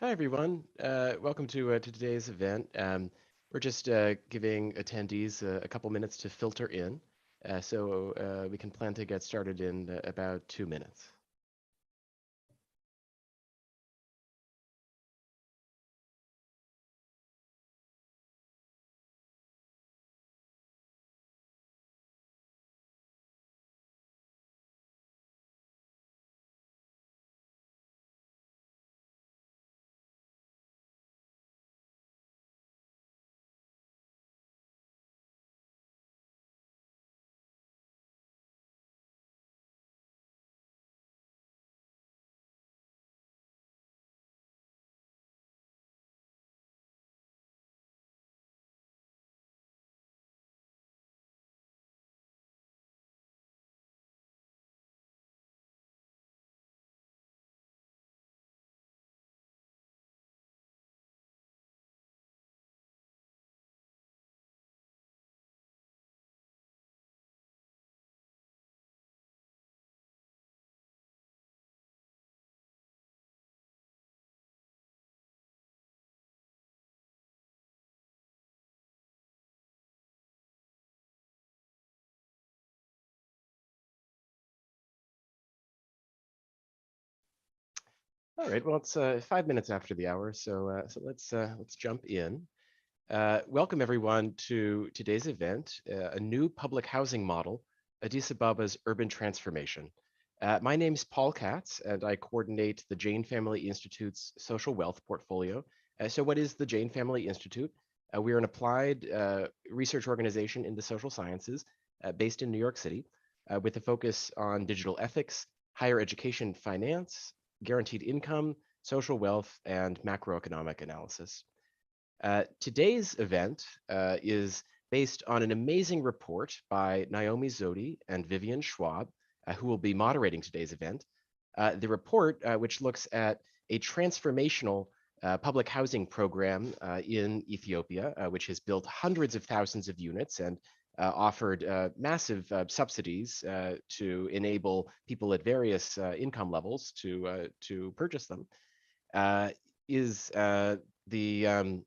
Hi, everyone. Welcome to today's event. We're just giving attendees a couple minutes to filter in, so we can plan to get started in about 2 minutes. All right. Well, it's 5 minutes after the hour, so let's jump in. Welcome everyone to today's event, a new public housing model, Addis Ababa's urban transformation. My name's Paul Katz, and I coordinate the Jane Family Institute's social wealth portfolio. So what is the Jane Family Institute? We're an applied research organization in the social sciences based in New York City with a focus on digital ethics, higher education finance, guaranteed income, social wealth, and macroeconomic analysis. Today's event is based on an amazing report by Naomi Zewde and Vivian Schwab, who will be moderating today's event. The report, which looks at a transformational public housing program in Ethiopia, which has built hundreds of thousands of units and offered massive subsidies to enable people at various income levels to purchase them, is the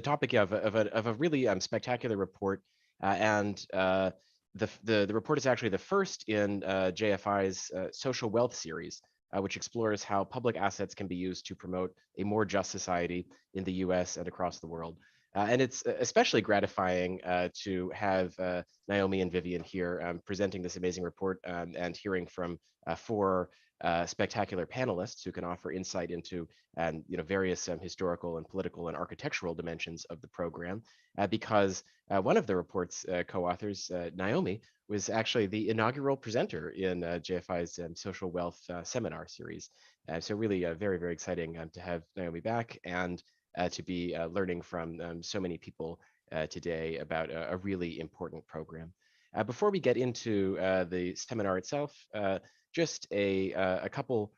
topic of a really spectacular report, and the report is actually the first in JFI's social wealth series, which explores how public assets can be used to promote a more just society in the US and across the world. And it's especially gratifying to have Naomi and Vivian here presenting this amazing report, and hearing from four spectacular panelists who can offer insight into various historical and political and architectural dimensions of the program, because one of the report's co-authors, Naomi, was actually the inaugural presenter in JFI's social wealth seminar series. So really very, very exciting to have Naomi back, and to be learning from so many people today about a really important program. Before we get into the seminar itself, just a couple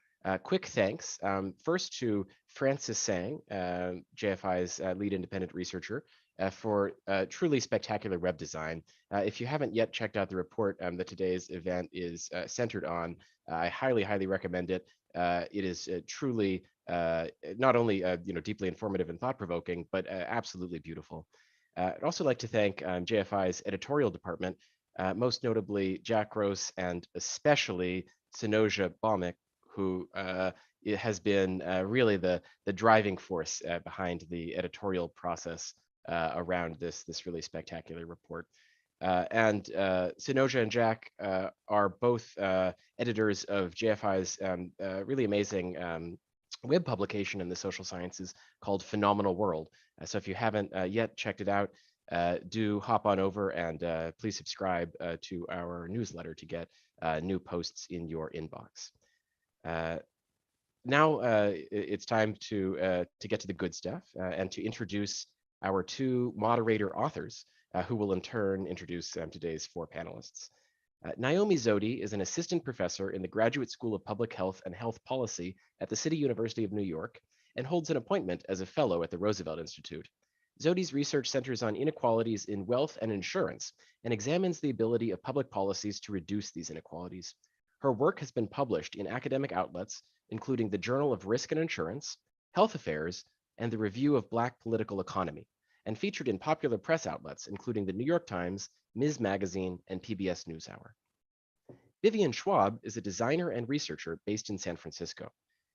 quick thanks. First to Francis Sang, JFI's lead independent researcher, for truly spectacular web design. If you haven't yet checked out the report that today's event is centered on, I highly, highly recommend it. It is truly not only deeply informative and thought-provoking, but absolutely beautiful. I'd also like to thank JFI's editorial department, most notably Jack Gross, and especially Sinoja Balmick, who has been really the driving force behind the editorial process around this really spectacular report. And Sinoja and Jack are both editors of JFI's really amazing web publication in the social sciences called Phenomenal World. So if you haven't yet checked it out, do hop on over and please subscribe to our newsletter to get new posts in your inbox. Now it's time to get to the good stuff and to introduce our two moderator authors, who will in turn introduce today's four panelists. Naomi Zewde is an assistant professor in the Graduate School of Public Health and Health Policy at the City University of New York, and holds an appointment as a fellow at the Roosevelt Institute. Zewde's research centers on inequalities in wealth and insurance, and examines the ability of public policies to reduce these inequalities. Her work has been published in academic outlets, including the Journal of Risk and Insurance, health affairs, and the review of Black political economy, and featured in popular press outlets, including the New York Times, Ms. Magazine, and PBS NewsHour. Vivian Schwab is a designer and researcher based in San Francisco.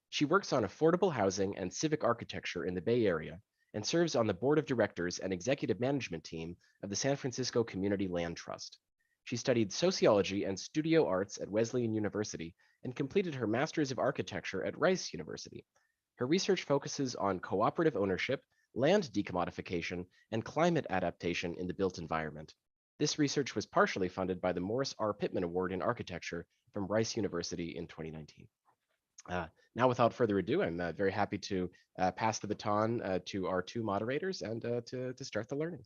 She works on affordable housing and civic architecture in the Bay Area and serves on the board of directors and executive management team of the San Francisco Community Land Trust. She studied sociology and studio arts at Wesleyan University and completed her Master's of Architecture at Rice University. Her research focuses on cooperative ownership, land decommodification, and climate adaptation in the built environment. This research was partially funded by the Morris R. Pittman Award in Architecture from Rice University in 2019. Now, without further ado, I'm very happy to pass the baton to our two moderators and to start the learning.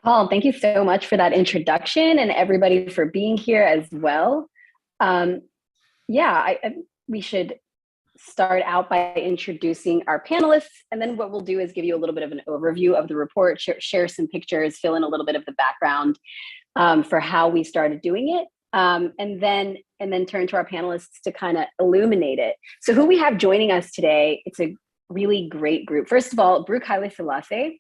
Paul, thank you so much for that introduction and everybody for being here as well. We should start out by introducing our panelists, and then what we'll do is give you a little bit of an overview of the report, share some pictures, fill in a little bit of the background for how we started doing it, and then turn to our panelists to kind of illuminate it. So who we have joining us today, it's a really great group. First of all, Brook Haileselassie,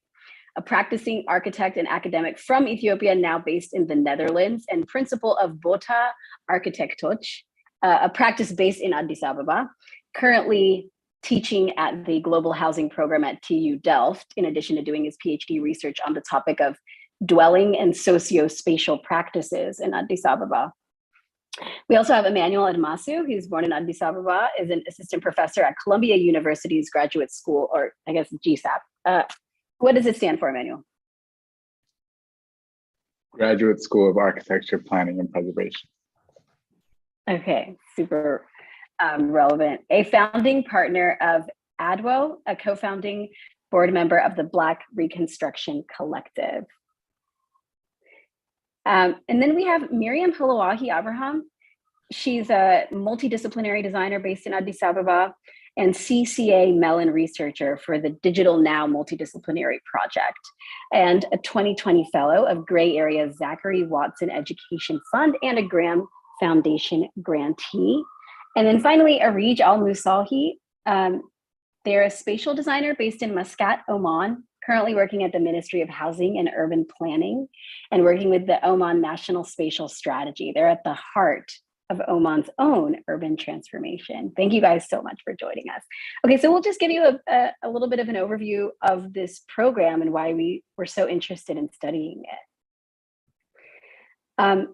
a practicing architect and academic from Ethiopia, now based in the Netherlands, and principal of Bota Architectuur, a practice based in Addis Ababa, currently teaching at the Global Housing Program at TU Delft, in addition to doing his PhD research on the topic of dwelling and socio-spatial practices in Addis Ababa. We also have Emanuel Admassu, who's born in Addis Ababa, is an assistant professor at Columbia University's Graduate School, or I guess GSAP. What does it stand for, Emanuel? Graduate School of Architecture, Planning, and Preservation. Okay, super relevant. A founding partner of ADWO, a co-founding board member of the Black Reconstruction Collective. And then we have Miriam Hillawi Abraham. She's a multidisciplinary designer based in Addis Ababa and CCA Mellon researcher for the Digital Now Multidisciplinary Project, and a 2020 fellow of Gray Area Zachary Watson Education Fund and a Graham Foundation grantee. And then finally, Areej Al-Musalhi. They're a spatial designer based in Muscat, Oman, currently working at the Ministry of Housing and Urban Planning and working with the Oman National Spatial Strategy. They're at the heart of Oman's own urban transformation. Thank you guys so much for joining us. Okay, so we'll just give you a little bit of an overview of this program and why we were so interested in studying it.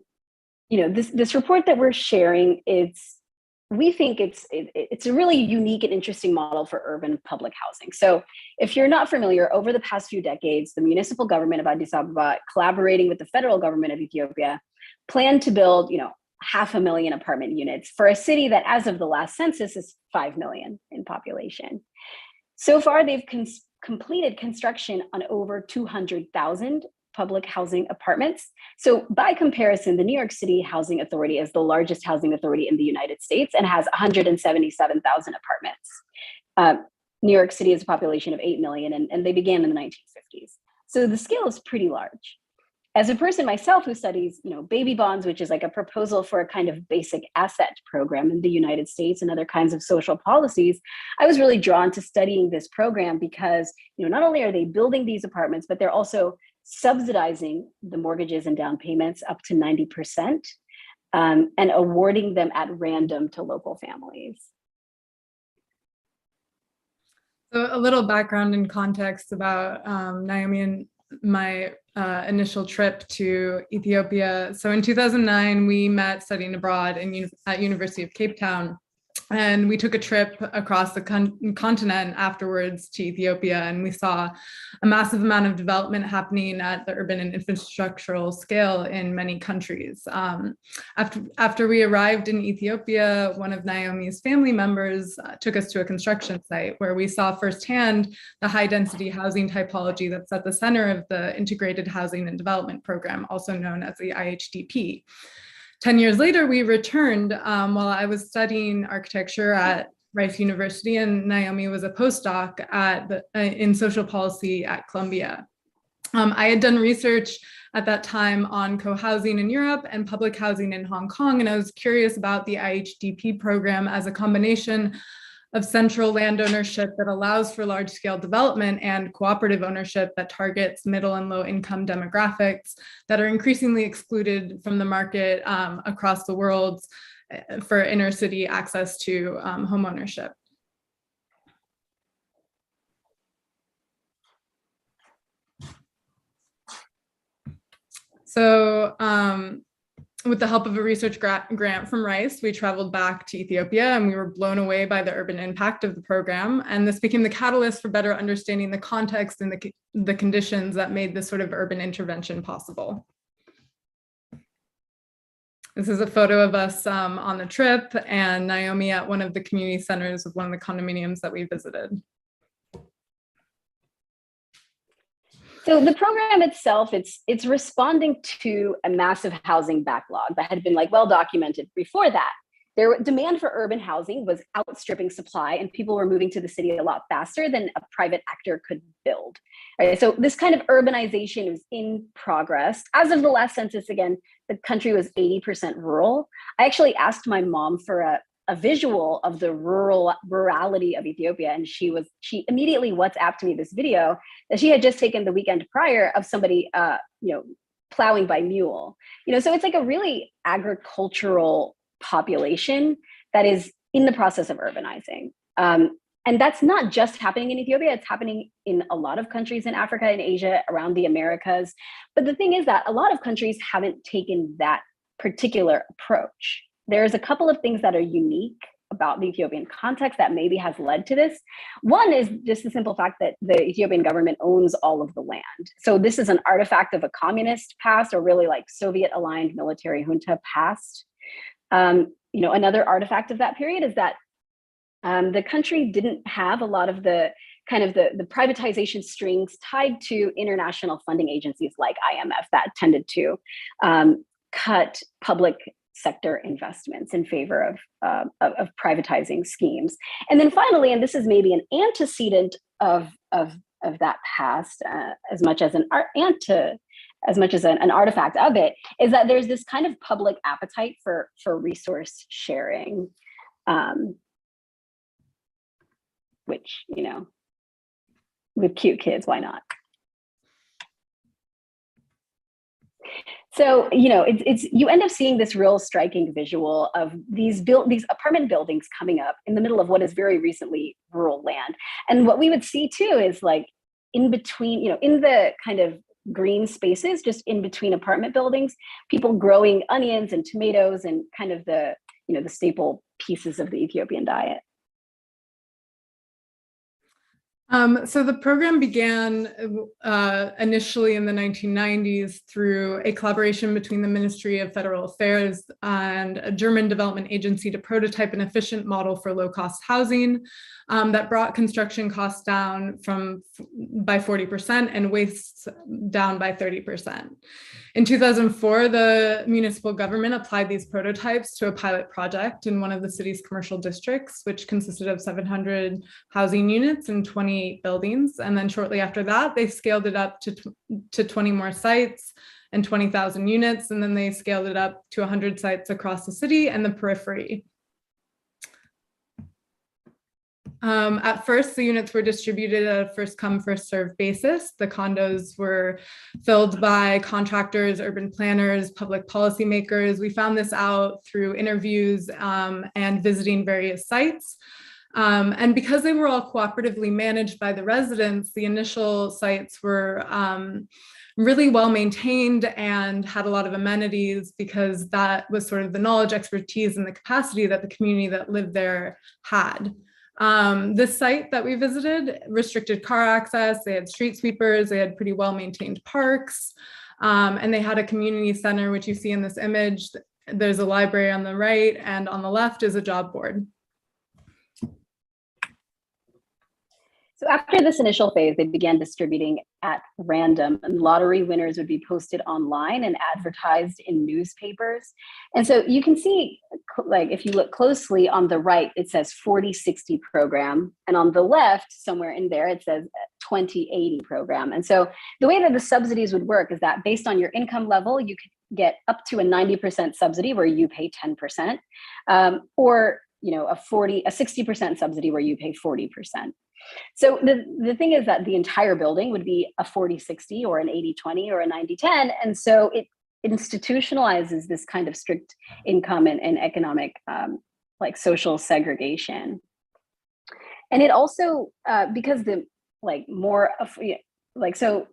This report that we're sharing, we think it's a really unique and interesting model for urban public housing. So if you're not familiar, over the past few decades, the municipal government of Addis Ababa, collaborating with the federal government of Ethiopia, planned to build, 500,000 apartment units for a city that, as of the last census, is 5 million in population. So far, they've completed construction on over 200,000 public housing apartments. So by comparison, the New York City Housing Authority is the largest housing authority in the United States and has 177,000 apartments. New York City has a population of 8 million, and they began in the 1950s. So the scale is pretty large. As a person myself who studies, baby bonds, which is like a proposal for a kind of basic asset program in the United States and other kinds of social policies, I was really drawn to studying this program because, not only are they building these apartments, but they're also subsidizing the mortgages and down payments up to 90%, and awarding them at random to local families. So a little background and context about Naomi and my initial trip to Ethiopia. So in 2009, we met studying abroad at University of Cape Town. And we took a trip across the continent afterwards to Ethiopia, and we saw a massive amount of development happening at the urban and infrastructural scale in many countries. After we arrived in Ethiopia, one of Naomi's family members took us to a construction site where we saw firsthand the high density housing typology that's at the center of the Integrated Housing and Development Program, also known as the IHDP. 10 years later, we returned while I was studying architecture at Rice University, and Naomi was a postdoc in social policy at Columbia. I had done research at that time on co-housing in Europe and public housing in Hong Kong. And I was curious about the IHDP program as a combination of central land ownership that allows for large-scale development and cooperative ownership that targets middle and low-income demographics that are increasingly excluded from the market across the world for inner city access to home ownership. So with the help of a research grant from Rice, we traveled back to Ethiopia and we were blown away by the urban impact of the program. And this became the catalyst for better understanding the context and the conditions that made this sort of urban intervention possible. This is a photo of us on the trip and Naomi at one of the community centers of one of the condominiums that we visited. So the program itself, it's responding to a massive housing backlog that had been like well documented before that. Demand for urban housing was outstripping supply and people were moving to the city a lot faster than a private actor could build. Right? So this kind of urbanization is in progress. As of the last census, again, the country was 80% rural. I actually asked my mom for a visual of the rurality of Ethiopia. And she immediately WhatsApped me this video that she had just taken the weekend prior of somebody, plowing by mule. So it's like a really agricultural population that is in the process of urbanizing. And that's not just happening in Ethiopia, it's happening in a lot of countries in Africa and Asia, around the Americas. But the thing is that a lot of countries haven't taken that particular approach. There's a couple of things that are unique about the Ethiopian context that maybe has led to this. One is just the simple fact that the Ethiopian government owns all of the land. So this is an artifact of a communist past, or really like Soviet-aligned military junta past. Another artifact of that period is that the country didn't have a lot of the kind of the privatization strings tied to international funding agencies like IMF that tended to cut public sector investments in favor of privatizing schemes. And then finally, and this is maybe an antecedent of that past, as much as an artifact of it, is that there's this kind of public appetite for resource sharing, which, with cute kids, why not? So, it's you end up seeing this real striking visual of these apartment buildings coming up in the middle of what is very recently rural land. And what we would see too is like in between, in the kind of green spaces, just in between apartment buildings, people growing onions and tomatoes and kind of the staple pieces of the Ethiopian diet. So the program began initially in the 1990s through a collaboration between the Ministry of Federal Affairs and a German development agency to prototype an efficient model for low-cost housing that brought construction costs down by 40% and wastes down by 30%. In 2004, the municipal government applied these prototypes to a pilot project in one of the city's commercial districts, which consisted of 700 housing units and 28 buildings. And then shortly after that, they scaled it up to 20 more sites and 20,000 units. And then they scaled it up to 100 sites across the city and the periphery. At first, the units were distributed at a first come, first served basis. The condos were filled by contractors, urban planners, public policymakers. We found this out through interviews and visiting various sites. And because they were all cooperatively managed by the residents, the initial sites were really well maintained and had a lot of amenities because that was sort of the knowledge, expertise, and the capacity that the community that lived there had. This site that we visited restricted car access, they had street sweepers, they had pretty well maintained parks, and they had a community center, which you see in this image. There's a library on the right, and on the left is a job board. So after this initial phase, they began distributing at random, and lottery winners would be posted online and advertised in newspapers. And so you can see, like, if you look closely on the right, it says 40-60 program. And on the left, somewhere in there, it says 2080 program. And so the way that the subsidies would work is that based on your income level, you could get up to a 90% subsidy where you pay 10%, or a 60% subsidy where you pay 40%. So the thing is that the entire building would be a 40-60 or an 80-20 or a 90-10. And so it institutionalizes this kind of strict income and economic like social segregation. And it also, because so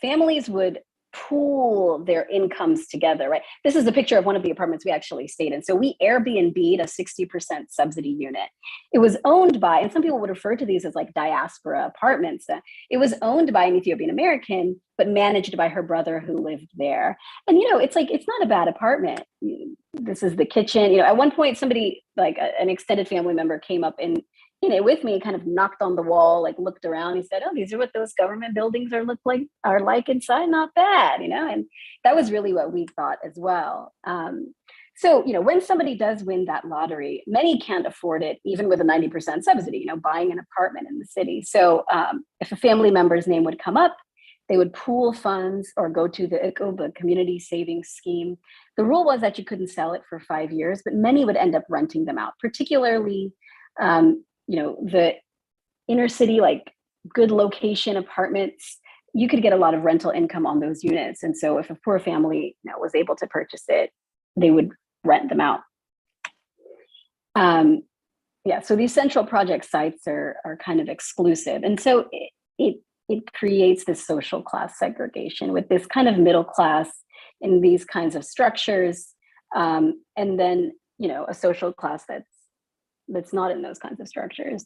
families would pool their incomes together, right? This is a picture of one of the apartments we actually stayed in. So we Airbnb'd a 60% subsidy unit. It was owned by, and some people would refer to these as like diaspora apartments. It was owned by an Ethiopian American, but managed by her brother who lived there. And, it's like, it's not a bad apartment. This is the kitchen. At one point, somebody, like an extended family member, came up and with me, kind of knocked on the wall, like looked around. He said, "Oh, these are what those government buildings are like inside. Not bad, And that was really what we thought as well. So, when somebody does win that lottery, many can't afford it, even with a 90% subsidy. Buying an apartment in the city. So, if a family member's name would come up, they would pool funds or go to the community savings scheme. The rule was that you couldn't sell it for 5 years, but many would end up renting them out, particularly. The inner city, like good location apartments, you could get a lot of rental income on those units. And so if a poor family was able to purchase it, they would rent them out. So these central project sites are kind of exclusive. And so it creates this social class segregation with this kind of middle class in these kinds of structures. And then, a social class that's not in those kinds of structures.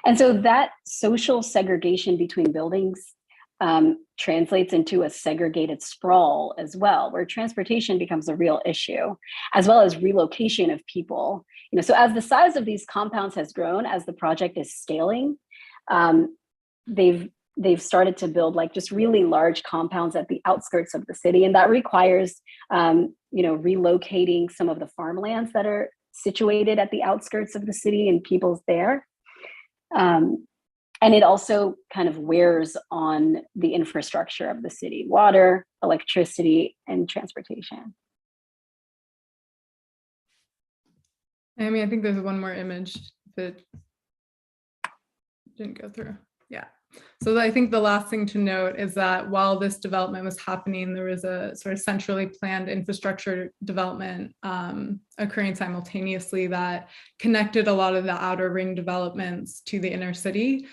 And so that social segregation between buildings translates into a segregated sprawl as well, where transportation becomes a real issue, as well as relocation of people. So as the size of these compounds has grown, as the project is scaling, they've started to build like just really large compounds at the outskirts of the city. And that requires, relocating some of the farmlands that are situated at the outskirts of the city and people's there. And it also kind of wears on the infrastructure of the city: water, electricity, and transportation. I think there's one more image that didn't go through. Yeah. So I think the last thing to note is that while this development was happening, there was a sort of centrally planned infrastructure development occurring simultaneously that connected a lot of the outer ring developments to the inner city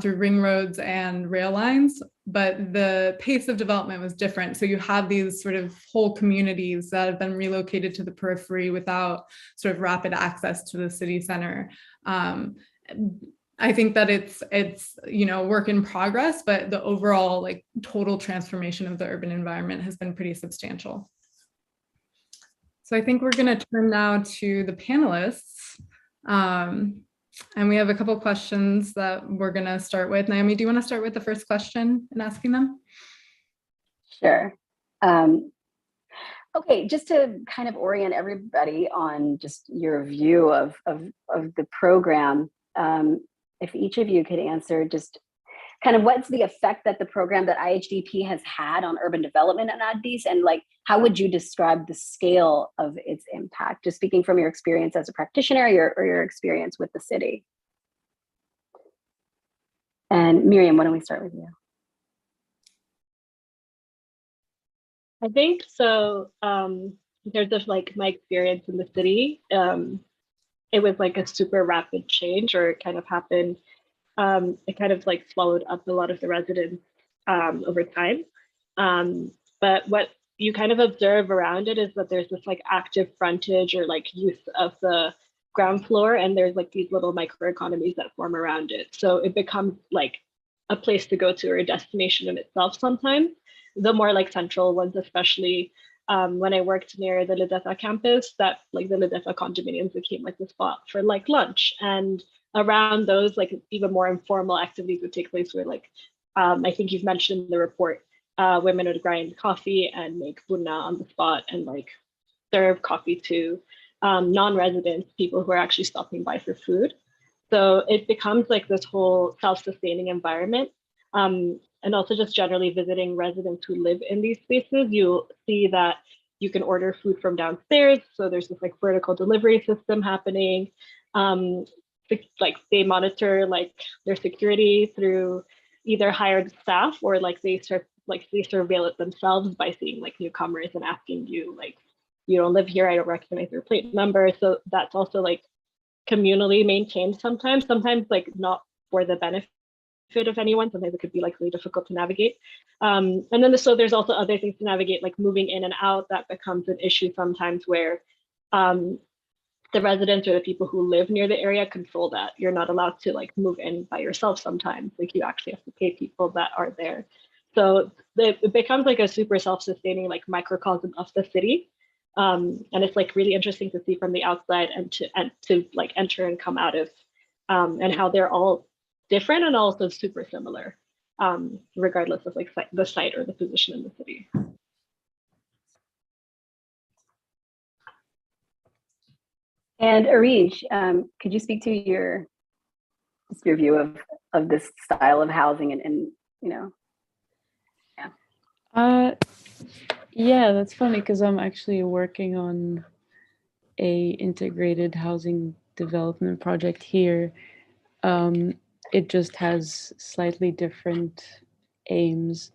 through ring roads and rail lines. But the pace of development was different. So you have these sort of whole communities that have been relocated to the periphery without sort of rapid access to the city center. I think that it's work in progress, but the overall like total transformation of the urban environment has been pretty substantial. So I think we're going to turn now to the panelists. And we have a couple questions that we're going to start with. Naomi, do you want to start with the first question and asking them? Sure. Okay, just to kind of orient everybody on just your view of the program, if each of you could answer just kind of what's the effect that the program that IHDP has had on urban development in Addis, and like how would you describe the scale of its impact, just speaking from your experience as a practitioner or your experience with the city. And Miriam, why don't we start with you? I think so. In terms of like my experience in the city, it was like a super rapid change, or it kind of happened. It kind of like swallowed up a lot of the residents over time. But what you kind of observe around it is that there's this like active frontage or like use of the ground floor, and there's like these little microeconomies that form around it. So it becomes like a place to go to, or a destination in itself sometimes. The more like central ones, especially when I worked near the Lidefa campus, that like the Lidefa condominiums became like the spot for like lunch. And around those, like even more informal activities would take place where like, I think you've mentioned in the report, women would grind coffee and make bunna on the spot and like serve coffee to non-residents, people who are actually stopping by for food. So it becomes like this whole self-sustaining environment. And also just generally visiting residents who live in these spaces, you'll see that you can order food from downstairs. So there's this like vertical delivery system happening. Like they monitor like their security through either hired staff or like they surveil it themselves by seeing like newcomers and asking you like, you don't live here, I don't recognize your plate number. So that's also like communally maintained sometimes like not for the benefit of anyone. Sometimes it could be like really difficult to navigate. And then so there's also other things to navigate, like moving in and out. That becomes an issue sometimes where the residents or the people who live near the area control that. You're not allowed to like move in by yourself sometimes. Like you actually have to pay people that are there. So it becomes like a super self-sustaining like microcosm of the city. And it's like really interesting to see from the outside and to like enter and come out of and how they're all different and also super similar, regardless of like the site or the position in the city. And Areej, could you speak to your view of this style of housing and you know? Yeah, that's funny because I'm actually working on a integrated housing development project here. It just has slightly different aims,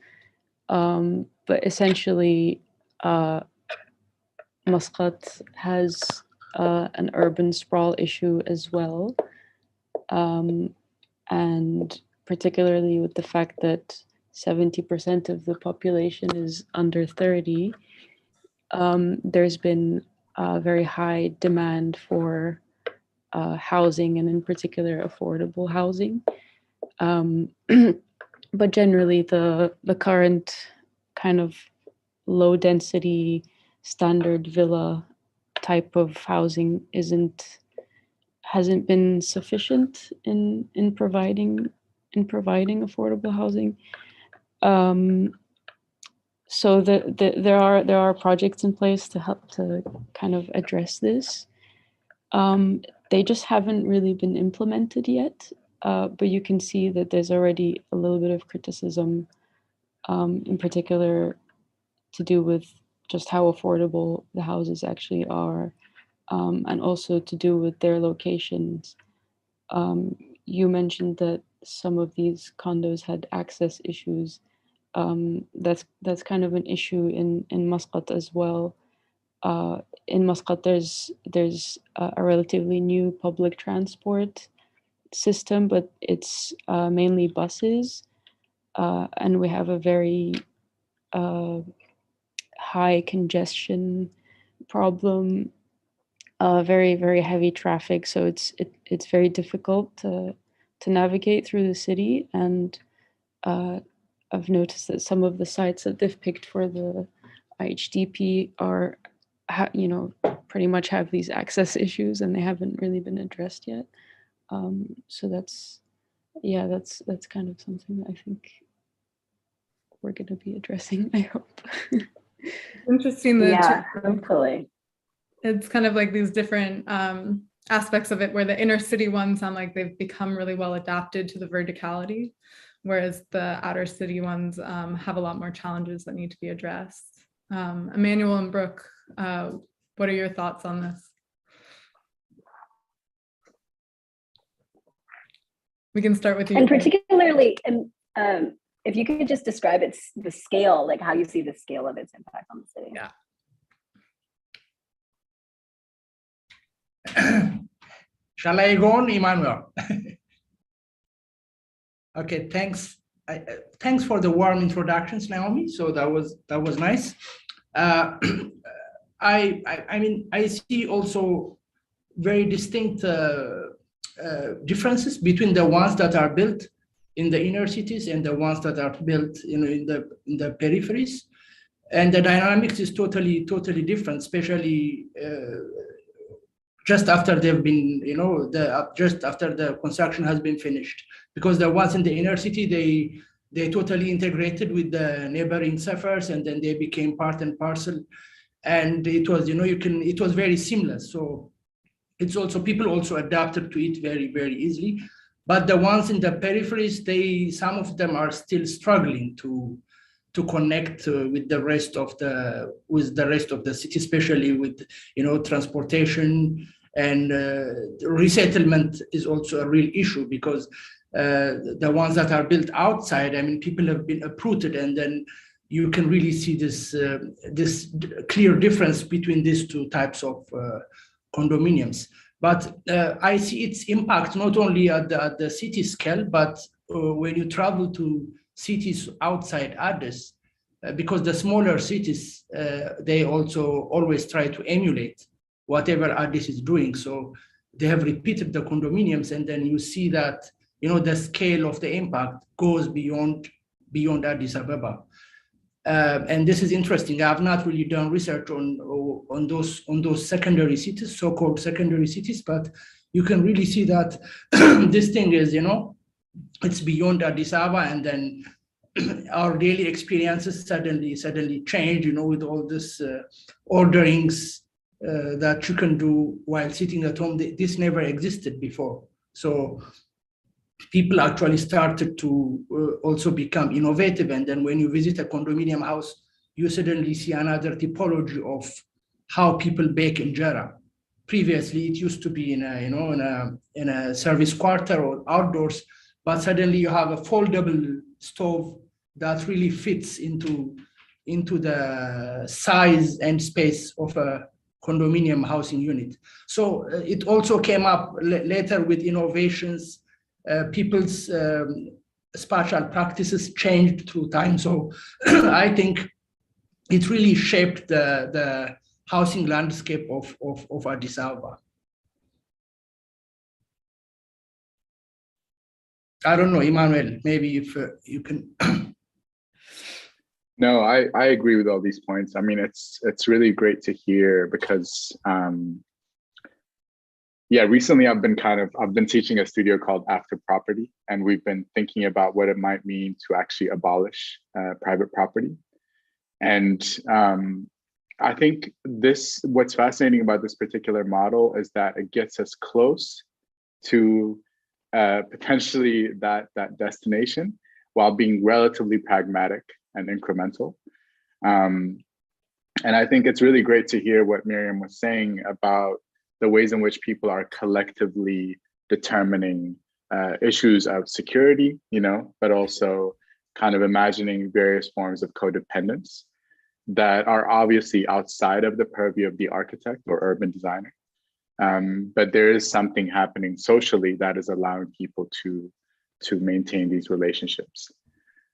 but essentially Muscat has an urban sprawl issue as well, and particularly with the fact that 70% of the population is under 30, there's been a very high demand for housing, and in particular affordable housing. But generally the current kind of low density standard villa type of housing hasn't been sufficient in providing affordable housing. So there are projects in place to help to kind of address this. They just haven't really been implemented yet, but you can see that there's already a little bit of criticism, in particular to do with just how affordable the houses actually are, and also to do with their locations. You mentioned that some of these condos had access issues. That's kind of an issue in Muscat as well. In Muscat, there's a relatively new public transport system, but it's mainly buses, and we have a very high congestion problem, very, very heavy traffic. So it's very difficult to navigate through the city. And I've noticed that some of the sites that they've picked for the IHDP are, pretty much have these access issues, and they haven't really been addressed yet. So that's kind of something that I think we're going to be addressing, I hope. Interesting. Yeah, hopefully. It's kind of like these different aspects of it, where the inner city ones sound like they've become really well adapted to the verticality, whereas the outer city ones have a lot more challenges that need to be addressed. Emanuel and Brook, what are your thoughts on this? We can start with you. And particularly, if you could just describe the scale, like how you see the scale of its impact on the city. Yeah. Shall I go on, Emanuel? Okay, thanks. Thanks for the warm introductions, Naomi. So that was nice. I mean, I see also very distinct differences between the ones that are built in the inner cities and the ones that are built, in the peripheries, and the dynamics is totally different, especially just after they've been, just after the construction has been finished, because the ones in the inner city, they totally integrated with the neighboring suburbs, and then they became part and parcel, and it was, it was very seamless. So it's also, people also adapted to it very, very easily. But the ones in the peripheries, some of them are still struggling to connect with the rest of the city, especially with transportation, and resettlement is also a real issue, because the ones that are built outside, I mean, people have been uprooted, and then you can really see this clear difference between these two types of condominiums. But I see its impact not only at the city scale, but when you travel to cities outside Addis, because the smaller cities, they also always try to emulate whatever Addis is doing. So they have repeated the condominiums, and then you see that the scale of the impact goes beyond Addis Ababa. And this is interesting. I have not really done research on those secondary cities, so-called secondary cities, but you can really see that this thing is, it's beyond Addis Ababa, and then our daily experiences suddenly change, with all this orderings that you can do while sitting at home. This never existed before. So people actually started to also become innovative. And then when you visit a condominium house, you suddenly see another typology of how people bake injera. Previously, it used to be in a service quarter or outdoors, but suddenly you have a foldable stove that really fits into the size and space of a condominium housing unit. So it also came up later with innovations. People's spatial practices changed through time. So I think it really shaped the housing landscape of Addis Ababa. I don't know, Emanuel, maybe if you can. No, I agree with all these points. I mean, it's really great to hear, because yeah, recently I've been teaching a studio called After Property, and we've been thinking about what it might mean to actually abolish private property. And I think what's fascinating about this particular model is that it gets us close to potentially that destination, while being relatively pragmatic and incremental. And I think it's really great to hear what Miriam was saying about the ways in which people are collectively determining issues of security, but also kind of imagining various forms of codependence that are obviously outside of the purview of the architect or urban designer. But there is something happening socially that is allowing people to maintain these relationships.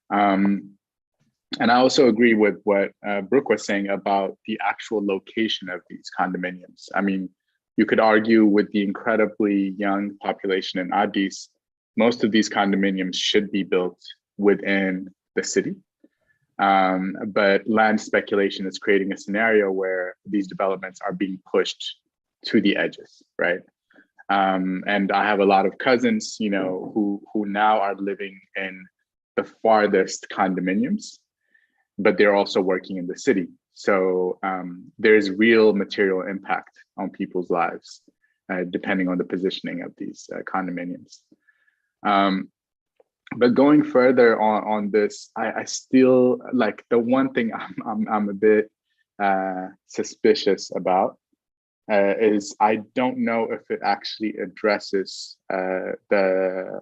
And I also agree with what Brook was saying about the actual location of these condominiums. I mean, you could argue with the incredibly young population in Addis, most of these condominiums should be built within the city. But land speculation is creating a scenario where these developments are being pushed to the edges, right? And I have a lot of cousins, who now are living in the farthest condominiums, but they're also working in the city. So there's real material impact on people's lives, depending on the positioning of these condominiums. But going further on this, I still, like, the one thing I'm a bit suspicious about is I don't know if it actually addresses the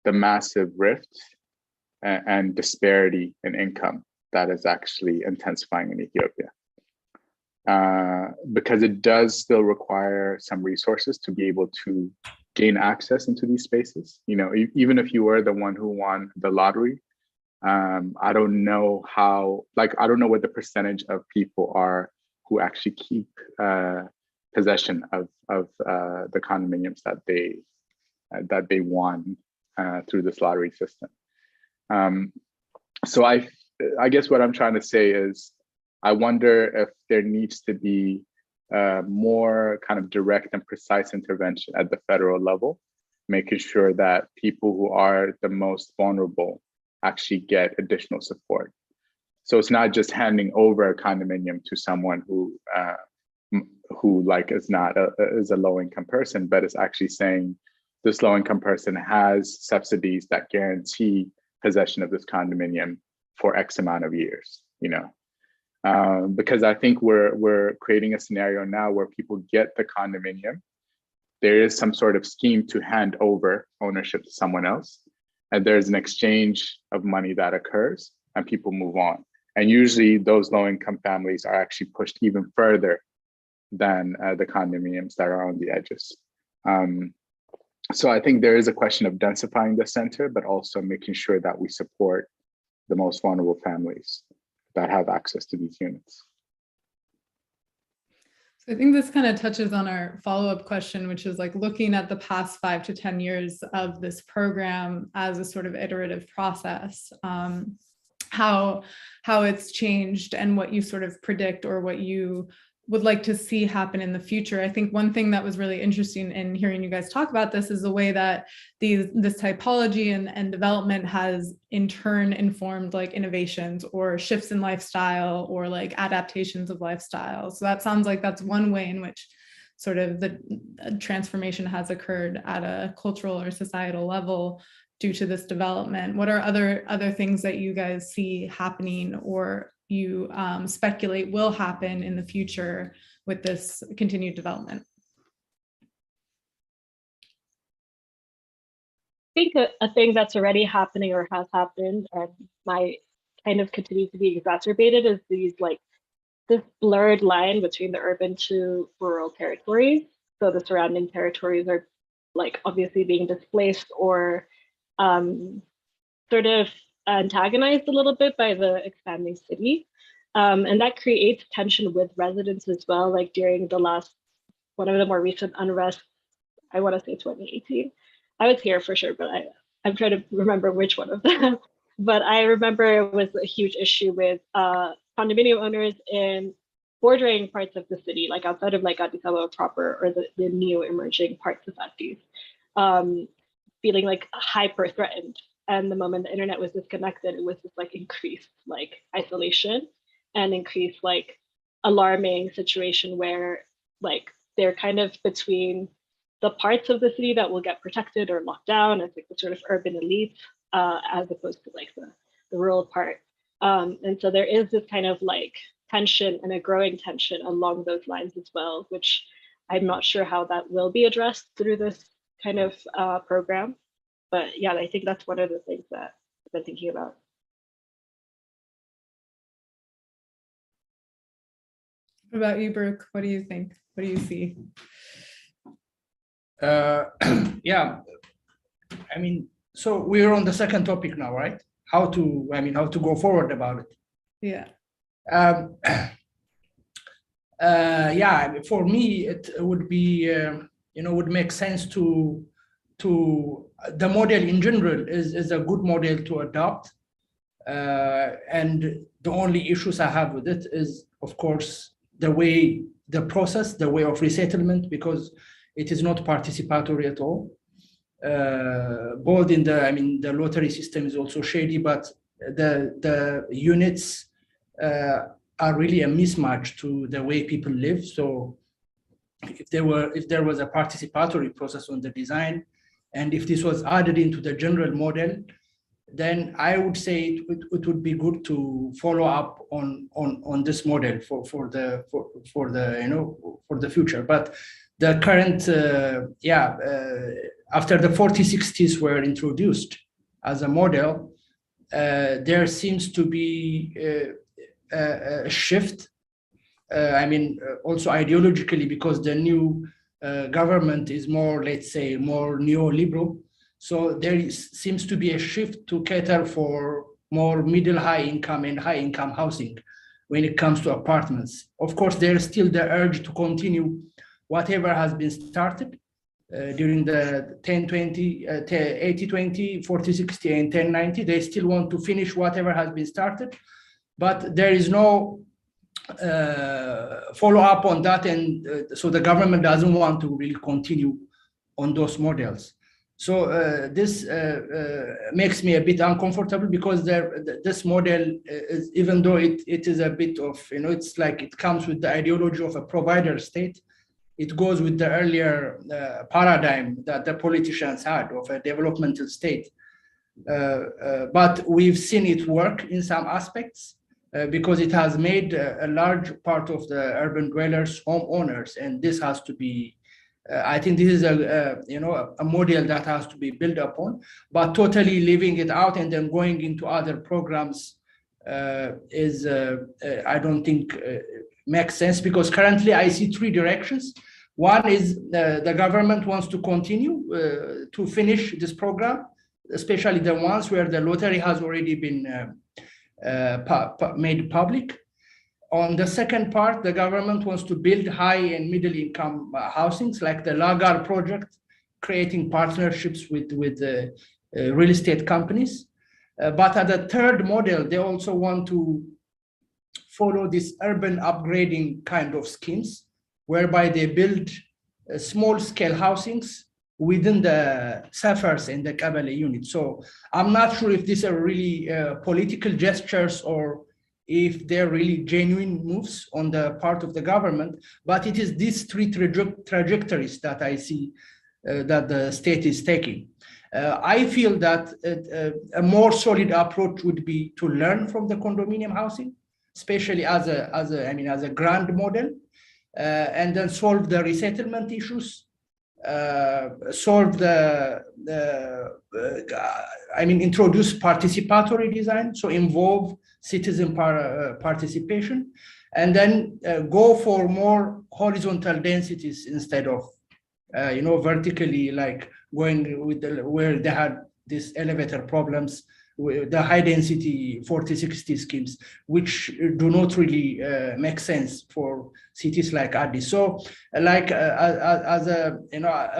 massive rift and disparity in income that is actually intensifying in Ethiopia. Because it does still require some resources to be able to gain access into these spaces. Even if you were the one who won the lottery, I don't know I don't know what the percentage of people are who actually keep possession of the condominiums that they won through this lottery system. So I guess what I'm trying to say is, I wonder if there needs to be more kind of direct and precise intervention at the federal level, making sure that people who are the most vulnerable actually get additional support. So it's not just handing over a condominium to someone who who like is not is a low-income person, but is actually saying this low-income person has subsidies that guarantee possession of this condominium for X amount of years, you know. Because I think we're creating a scenario now where people get the condominium. There is some sort of scheme to hand over ownership to someone else, and there's an exchange of money that occurs, and people move on. And usually those low-income families are actually pushed even further than the condominiums that are on the edges. So I think there is a question of densifying the center, but also making sure that we support the most vulnerable families that have access to these units. So I think this kind of touches on our follow-up question, which is like looking at the past 5 to 10 years of this program as a sort of iterative process, how it's changed and what you sort of predict or what you would like to see happen in the future. I think one thing that was really interesting in hearing you guys talk about this is the way that this typology and development has in turn informed like innovations or shifts in lifestyle or like adaptations of lifestyle. So that sounds like that's one way in which sort of the transformation has occurred at a cultural or societal level due to this development. What are other things that you guys see happening or you speculate will happen in the future with this continued development? I think a thing that's already happening or has happened and might kind of continue to be exacerbated is this blurred line between the urban to rural territories. So the surrounding territories are like obviously being displaced or sort of antagonized a little bit by the expanding city. And that creates tension with residents as well, like during one of the more recent unrest, I want to say 2018. I was here for sure, but I'm trying to remember which one of them. But I remember it was a huge issue with condominium owners in bordering parts of the city, like outside of like Addis Ababa proper or the new emerging parts of Addis, feeling like hyper threatened. And the moment the internet was disconnected, it was just like increased like isolation and increased like alarming situation where like they're kind of between the parts of the city that will get protected or locked down as like the sort of urban elite, as opposed to like the rural part. And so there is this kind of like tension and a growing tension along those lines as well, which I'm not sure how that will be addressed through this kind of program. But yeah, I think that's one of the things that I've been thinking about. What about you, Brook? What do you think? What do you see? Yeah, I mean, so we're on the second topic now, right? How to go forward about it. Yeah. Yeah, for me, it would be, would make sense to the model in general is a good model to adopt. And the only issues I have with it is, of course, the way of resettlement, because it is not participatory at all. Both in the lottery system is also shady, but the units are really a mismatch to the way people live. So if there was a participatory process on the design, and if this was added into the general model, then I would say it would be good to follow up on this model for the future. But the current after the 4060s were introduced as a model, there seems to be a shift. Also ideologically, because the new government is more, let's say, more neoliberal. So there seems to be a shift to cater for more middle high income and high income housing when it comes to apartments. Of course, there is still the urge to continue whatever has been started during the 10-20, 80-20, 40-60, and 10-90. They still want to finish whatever has been started, but there is no follow up on that, and so the government doesn't want to really continue on those models. So this makes me a bit uncomfortable because this model is, even though it is a bit of, it's like it comes with the ideology of a provider state, it goes with the earlier paradigm that the politicians had of a developmental state. But we've seen it work in some aspects because it has made a large part of the urban dwellers homeowners, and this has to be I think this is a model that has to be built upon, but totally leaving it out and then going into other programs is I don't think makes sense, because currently I see three directions. One is the government wants to continue to finish this program, especially the ones where the lottery has already been made public. On the second part, the government wants to build high and middle income housings, like the Lagar project, creating partnerships with real estate companies. But at the third model, they also want to follow this urban upgrading kind of schemes, whereby they build small scale housings within the Safars and the Kabbalah unit. So I'm not sure if these are really political gestures or if they're really genuine moves on the part of the government, but it is these three trajectories that I see that the state is taking. I feel that a more solid approach would be to learn from the condominium housing, especially as a grand model, and then solve the resettlement issues, introduce participatory design, so involve citizen participation, and then go for more horizontal densities instead of, vertically, like going with where they had these elevator problems, with the high density 40-60 schemes, which do not really make sense for cities like Addis. So, like as a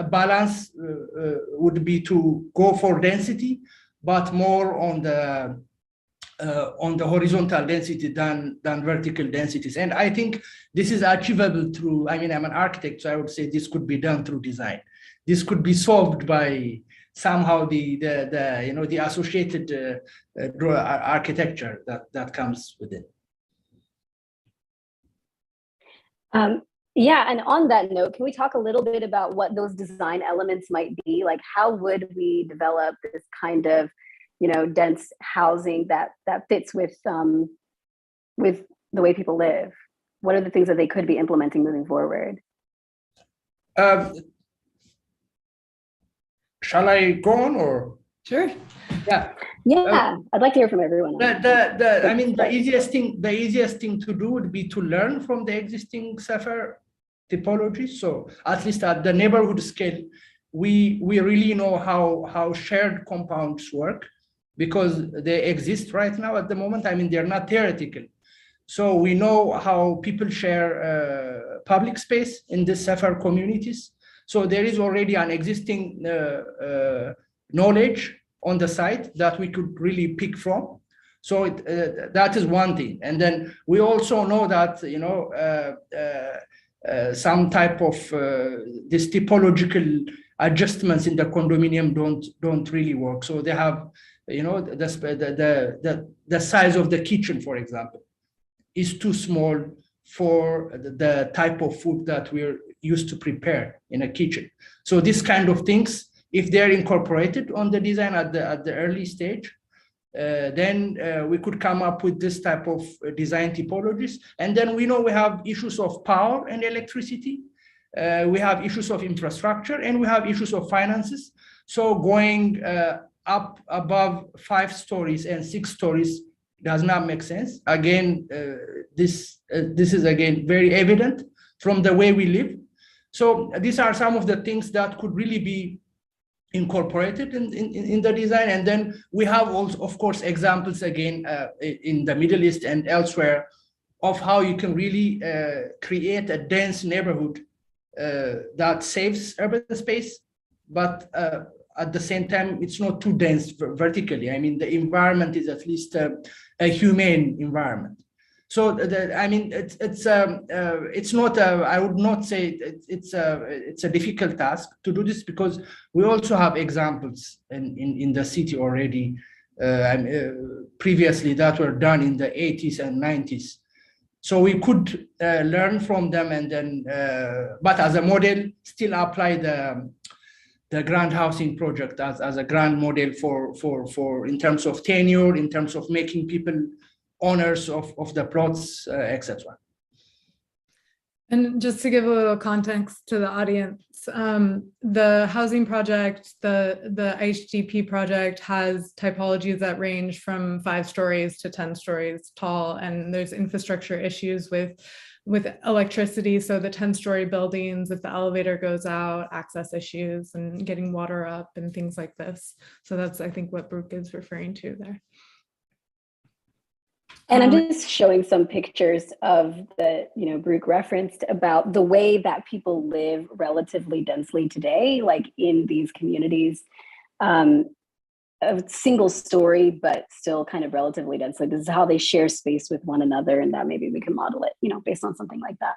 balance would be to go for density, but more on the horizontal density than vertical densities. And I think this is achievable through, I'm an architect, so I would say this could be done through design. This could be solved by somehow the associated architecture that comes with it. Yeah, and on that note, can we talk a little bit about what those design elements might be? Like, how would we develop this kind of, dense housing that fits with the way people live? What are the things that they could be implementing moving forward? Shall I go on, or? Sure. Yeah, I'd like to hear from everyone. The easiest thing to do would be to learn from the existing Safar typology. So at least at the neighborhood scale, we really know how shared compounds work, because they exist right now at the moment. They're not theoretical. So we know how people share public space in the Safar communities. So there is already an existing knowledge on the site that we could really pick from. So that is one thing. And then we also know that, some type of this typological adjustments in the condominium don't really work. So they have, the size of the kitchen, for example, is too small for the type of food that we're used to prepare in a kitchen. So this kind of things, if they're incorporated on the design at the early stage, then we could come up with this type of design typologies. And then we know we have issues of power and electricity. We have issues of infrastructure, and we have issues of finances. So going up above 5 stories and 6 stories does not make sense. Again, this is again very evident from the way we live. So these are some of the things that could really be incorporated in the design. And then we have also, of course, examples again in the Middle East and elsewhere of how you can really create a dense neighborhood that saves urban space, but at the same time, it's not too dense vertically. The environment is at least a humane environment. So I mean, it's not I would not say it's a difficult task to do this, because we also have examples in the city already previously that were done in the 80s and 90s. So we could learn from them, and then, but as a model, still apply the grand housing project as a grand model for in terms of tenure, in terms of making people owners of the plots, etc. And just to give a little context to the audience, the housing project, the IHDP project has typologies that range from 5 stories to 10 stories tall, and there's infrastructure issues with electricity. So the 10-story buildings, if the elevator goes out, access issues and getting water up and things like this. So that's, I think, what Brook is referring to there. And I'm just showing some pictures of the, Brook referenced about the way that people live relatively densely today, like in these communities, a single story, but still kind of relatively densely. This is how they share space with one another, and that maybe we can model it, based on something like that.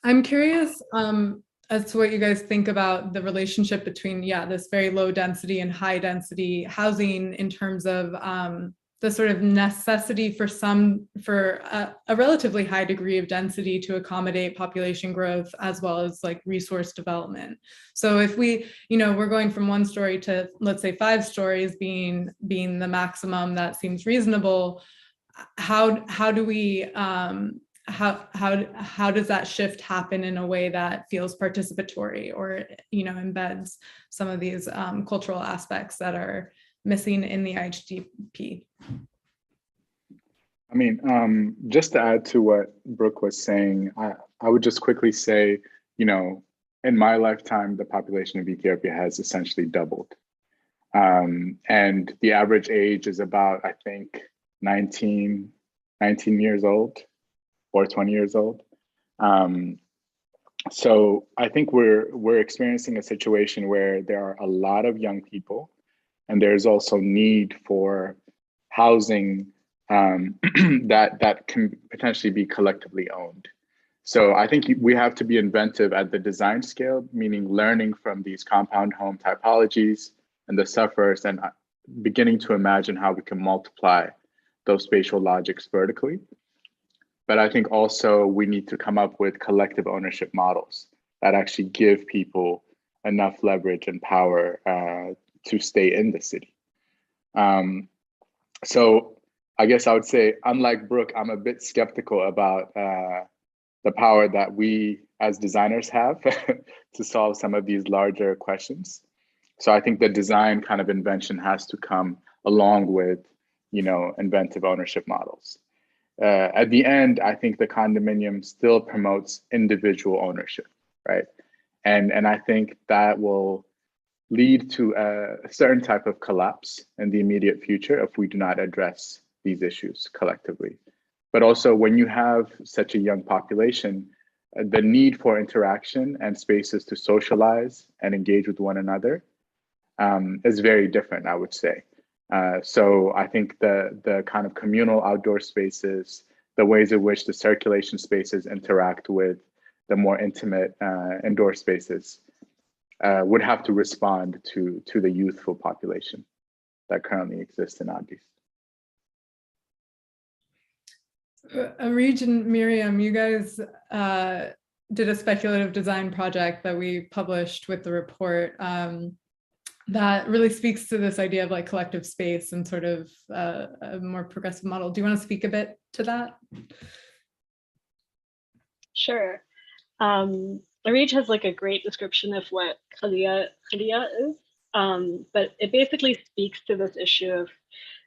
I'm curious as to what you guys think about the relationship between, this very low density and high density housing in terms of the sort of necessity for a relatively high degree of density to accommodate population growth, as well as like resource development. So if we're going from 1 story to, let's say, 5 stories being the maximum that seems reasonable, how do we how does that shift happen in a way that feels participatory, or embeds some of these cultural aspects that are missing in the IHDP? I mean, just to add to what Brook was saying, I would just quickly say, in my lifetime, the population of Ethiopia has essentially doubled. And the average age is about, I think, 19 years old or 20 years old. So I think we're experiencing a situation where there are a lot of young people, and there's also need for housing that can potentially be collectively owned. So I think we have to be inventive at the design scale, meaning learning from these compound home typologies and the sufferers, and beginning to imagine how we can multiply those spatial logics vertically. But I think also we need to come up with collective ownership models that actually give people enough leverage and power to stay in the city. So I guess I would say, unlike Brook, I'm a bit skeptical about the power that we as designers have to solve some of these larger questions. So I think the design kind of invention has to come along with, inventive ownership models. At the end, I think the condominium still promotes individual ownership, right? And I think that will lead to a certain type of collapse in the immediate future if we do not address these issues collectively. But also, when you have such a young population, the need for interaction and spaces to socialize and engage with one another is very different, I would say. So I think the kind of communal outdoor spaces, the ways in which the circulation spaces interact with the more intimate indoor spaces would have to respond to the youthful population that currently exists in Addis. Areej and Miriam, you guys did a speculative design project that we published with the report that really speaks to this idea of like collective space and sort of a more progressive model. Do you want to speak a bit to that? Sure. Areej has like a great description of what Khalia is, but it basically speaks to this issue of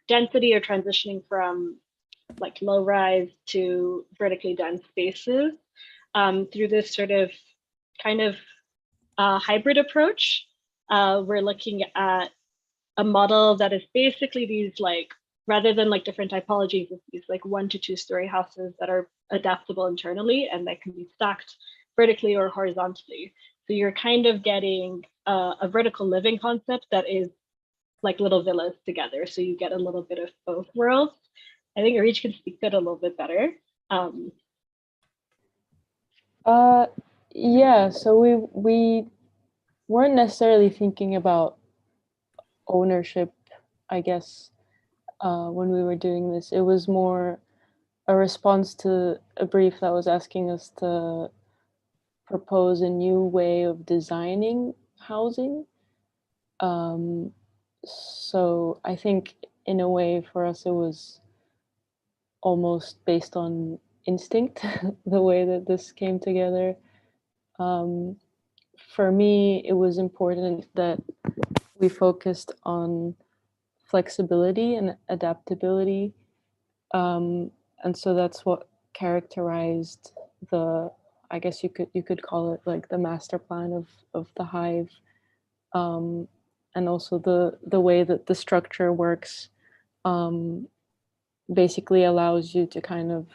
density or transitioning from like low rise to vertically dense spaces through this sort of kind of hybrid approach. We're looking at a model that is basically these like, rather than like different typologies, of these like 1 to 2 story houses that are adaptable internally and that can be stacked vertically or horizontally. So you're kind of getting a vertical living concept that is like little villas together. So you get a little bit of both worlds. I think Areej can speak to it a little bit better. Yeah, so we weren't necessarily thinking about ownership, I guess, when we were doing this. It was more a response to a brief that was asking us to propose a new way of designing housing. So I think in a way for us it was almost based on instinct, the way that this came together. For me, it was important that we focused on flexibility and adaptability. And so that's what characterized the, I guess you could call it like the master plan of the Hive. And also the way that the structure works basically allows you to kind of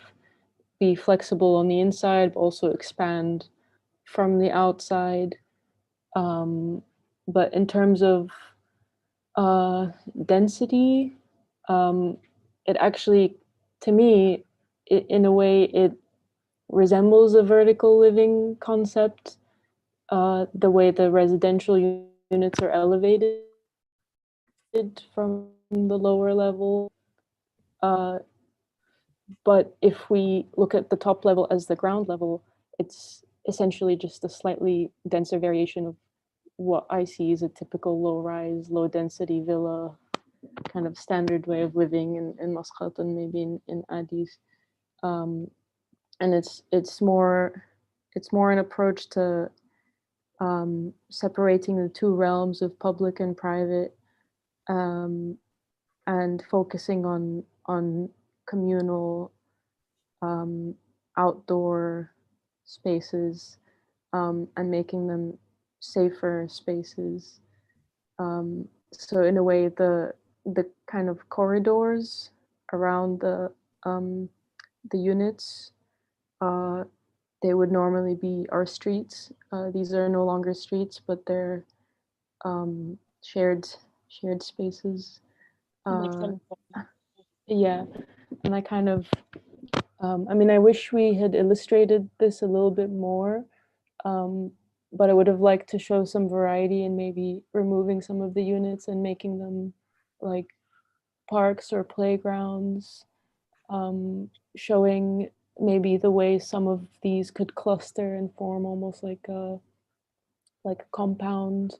be flexible on the inside, but also expand from the outside. But in terms of density, it actually, to me, in a way, it resembles a vertical living concept, the way the residential units are elevated from the lower level. But if we look at the top level as the ground level, it's essentially just a slightly denser variation of what I see as a typical low-rise, low-density villa kind of standard way of living in Muscat and maybe in Addis. And it's more an approach to separating the two realms of public and private, and focusing on communal outdoor spaces, and making them safer spaces. So in a way, the kind of corridors around the units, they would normally be our streets. These are no longer streets, but they're shared spaces. Yeah, and I kind of, I mean, I wish we had illustrated this a little bit more, but I would have liked to show some variety and maybe removing some of the units and making them like parks or playgrounds, showing maybe the way some of these could cluster and form almost like a compound,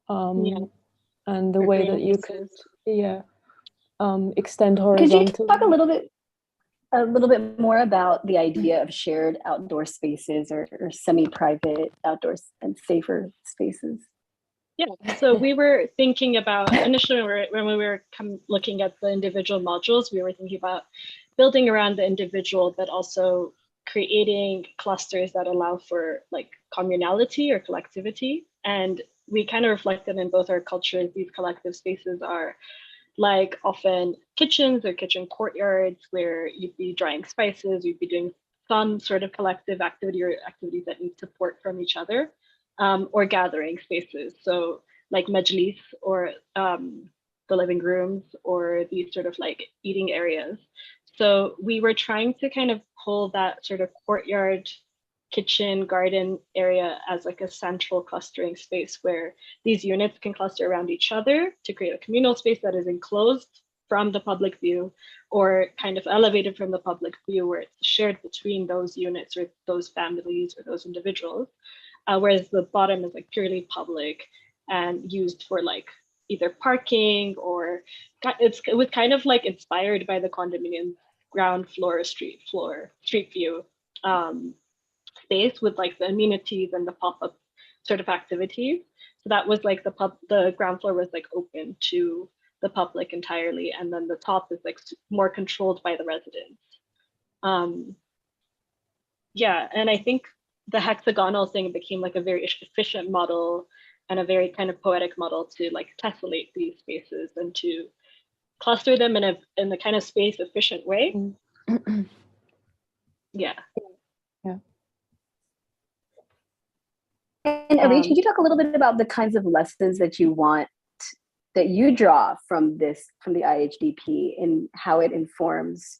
and the way that you could, extend horizontally. Could you talk a little bit more about the idea of shared outdoor spaces or semi-private outdoors and safer spaces? Yeah, so we were thinking about, initially when we were looking at the individual modules, we were thinking about building around the individual, but also creating clusters that allow for like communality or collectivity. And we kind of reflected in both our cultures, these collective spaces are like often kitchens or kitchen courtyards where you'd be drying spices, you'd be doing some sort of collective activity or activities that need support from each other, or gathering spaces. So like majlis or the living rooms or these sort of like eating areas. So we were trying to kind of pull that sort of courtyard, kitchen, garden area as like a central clustering space where these units can cluster around each other to create a communal space that is enclosed from the public view or kind of elevated from the public view where it's shared between those units or those families or those individuals. Whereas the bottom is like purely public and used for like either parking or it was kind of like inspired by the condominium ground floor, street view space with like the amenities and the pop-up sort of activities. So that was like the ground floor was like open to the public entirely, and then the top is like more controlled by the residents. Yeah, and I think the hexagonal thing became like a very efficient model and a very kind of poetic model to like tessellate these spaces and to cluster them in the kind of space efficient way. Yeah. Yeah. And Areej, could you talk a little bit about the kinds of lessons that you want that you draw from the IHDP and how it informs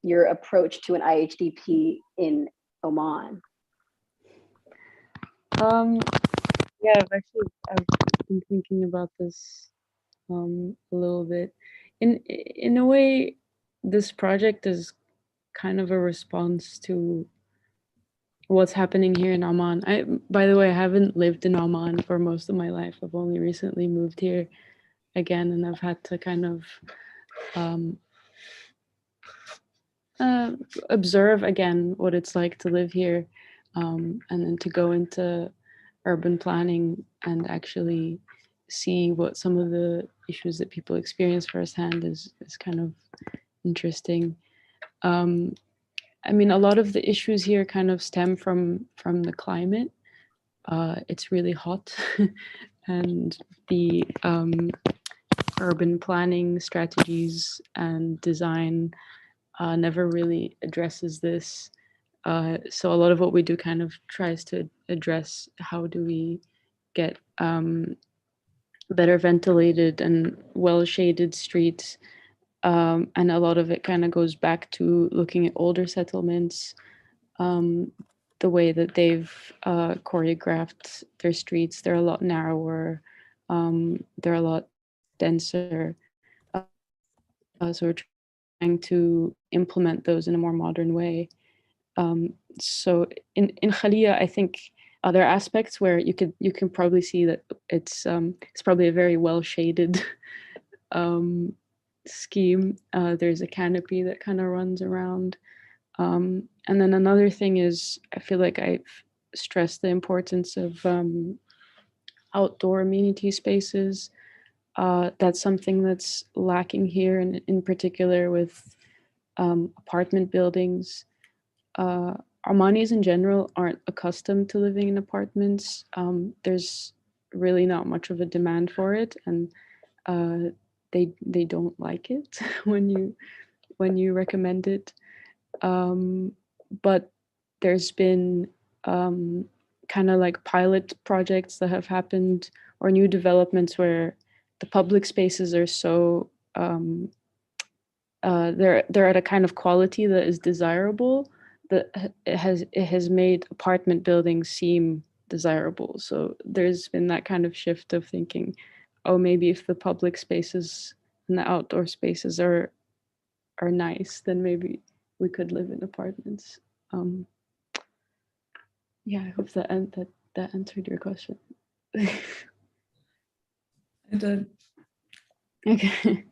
your approach to an IHDP in Oman? Yeah, I've been thinking about this a little bit. In a way, this project is kind of a response to what's happening here in Oman. By the way, I haven't lived in Oman for most of my life. I've only recently moved here again, and I've had to kind of observe again what it's like to live here, and then to go into urban planning and actually see what some of the issues that people experience firsthand is kind of interesting. I mean, a lot of the issues here kind of stem from the climate. It's really hot, and the urban planning strategies and design never really addresses this. So a lot of what we do kind of tries to address how do we get better ventilated and well-shaded streets. And a lot of it kind of goes back to looking at older settlements, the way that they've choreographed their streets. They're a lot narrower, they're a lot denser. So we're trying to implement those in a more modern way. So in Khalia, I think other aspects where you can probably see that it's probably a very well shaded scheme. There's a canopy that kind of runs around, and then another thing is I feel like I've stressed the importance of outdoor amenity spaces. That's something that's lacking here, and in particular with apartment buildings. Omanis in general aren't accustomed to living in apartments. There's really not much of a demand for it, and they don't like it when you recommend it. But there's been kind of like pilot projects that have happened, or new developments where the public spaces are so they're at a kind of quality that is desirable, that it has made apartment buildings seem desirable. So there's been that kind of shift of thinking, oh, maybe if the public spaces and the outdoor spaces are nice, then maybe we could live in apartments. Yeah, I hope that answered your question. It did. Okay.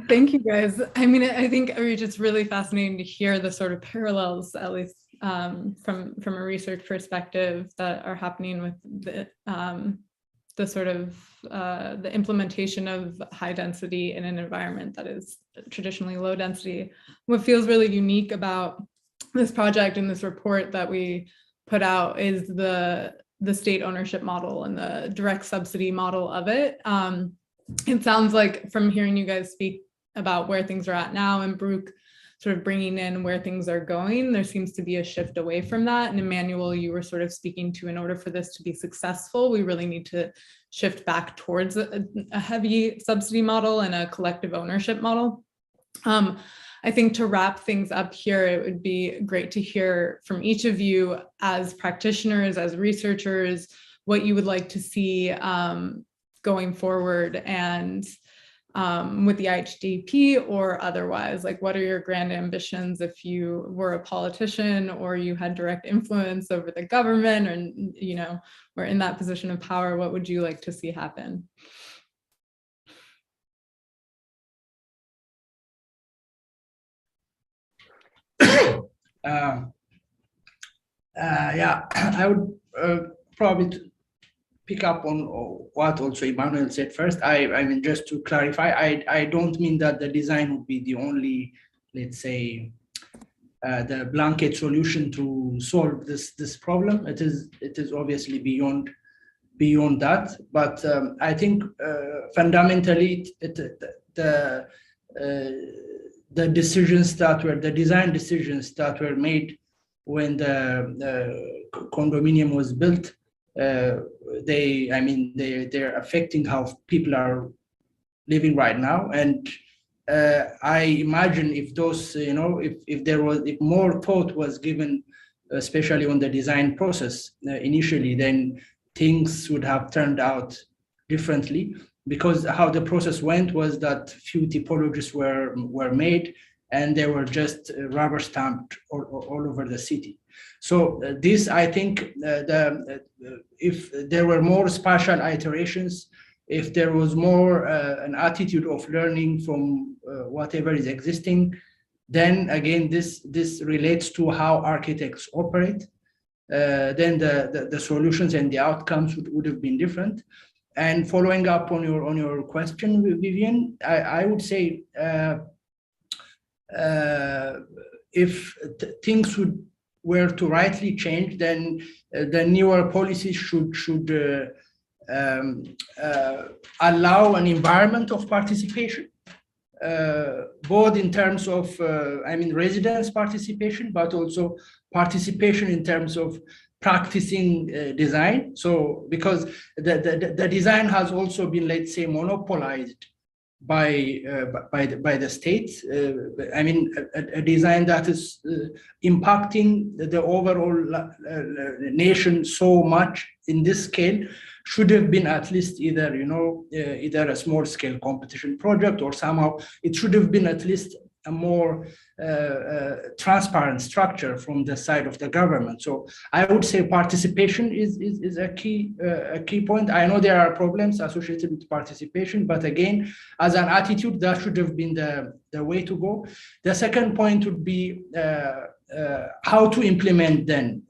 Thank you guys. I mean, I think Areej, it's really fascinating to hear the sort of parallels, at least from a research perspective, that are happening with the sort of the implementation of high density in an environment that is traditionally low density. What feels really unique about this project and this report that we put out is the state ownership model and the direct subsidy model of it. It sounds like, from hearing you guys speak about where things are at now, and Brook sort of bringing in where things are going, there seems to be a shift away from that. And Emanuel, you were sort of speaking to, in order for this to be successful, we really need to shift back towards a heavy subsidy model and a collective ownership model. I think to wrap things up here, it would be great to hear from each of you as practitioners, as researchers, what you would like to see going forward, and with the IHDP or otherwise. Like, what are your grand ambitions if you were a politician or you had direct influence over the government, or were in that position of power? What would you like to see happen? Yeah, I would probably pick up on what also Emanuel said first. I mean, just to clarify, I don't mean that the design would be the only, let's say, the blanket solution to solve this problem. It is obviously beyond that. But I think fundamentally the decisions that were, the design decisions that were made when the condominium was built they're affecting how people are living right now. And I imagine if those, if more thought was given, especially on the design process initially, then things would have turned out differently, because how the process went was that few typologies were made and they were just rubber stamped all over the city. So this, I think, if there were more spatial iterations, if there was more an attitude of learning from whatever is existing, then again, this relates to how architects operate. Then the solutions and the outcomes would have been different. And following up on your question, Vivian, I would say if things were to rightly change, then the newer policies should allow an environment of participation, both in terms of residents' participation, but also participation in terms of practicing design. So because the design has also been, let's say, monopolized by the state. A design that is impacting the overall nation so much in this scale should have been at least either a small scale competition project, or somehow it should have been at least a more transparent structure from the side of the government. So I would say participation is a key point. I know there are problems associated with participation, but again, as an attitude, that should have been the way to go. The second point would be how to implement then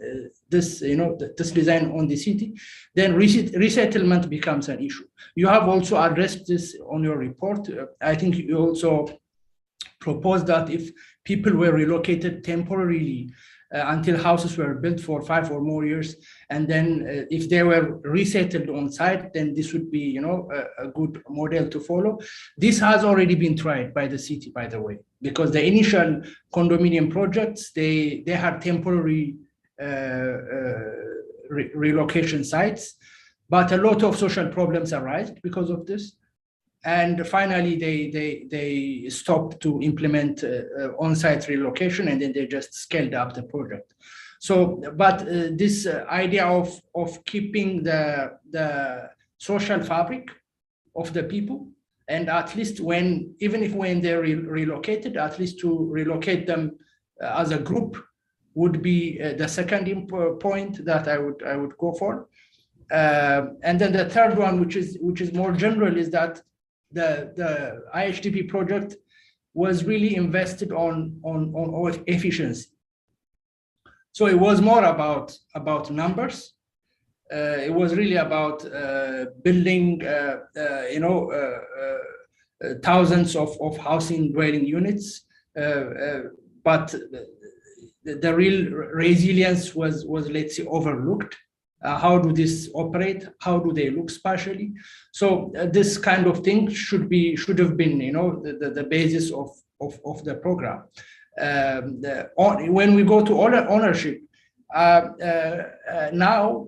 this design on the city. Then resettlement becomes an issue. You have also addressed this on your report. I think you also proposed that if people were relocated temporarily until houses were built for 5 or more years, and then if they were resettled on site, then this would be a good model to follow. This has already been tried by the city, by the way, because the initial condominium projects, they had temporary relocation sites, but a lot of social problems arise because of this. And finally, they stopped to implement on-site relocation, and then they just scaled up the project. So, but this idea of keeping the social fabric of the people, and at least when they're relocated, at least to relocate them as a group, would be the second point that I would go for. And then the third one, which is more general, is that the IHDP project was really invested on efficiency. So it was more about numbers. It was really about building, thousands of housing dwelling units, but the real resilience was let's say overlooked. How do this operate? How do they look spatially? So this kind of thing should have been, the basis of the program. When we go to ownership, now,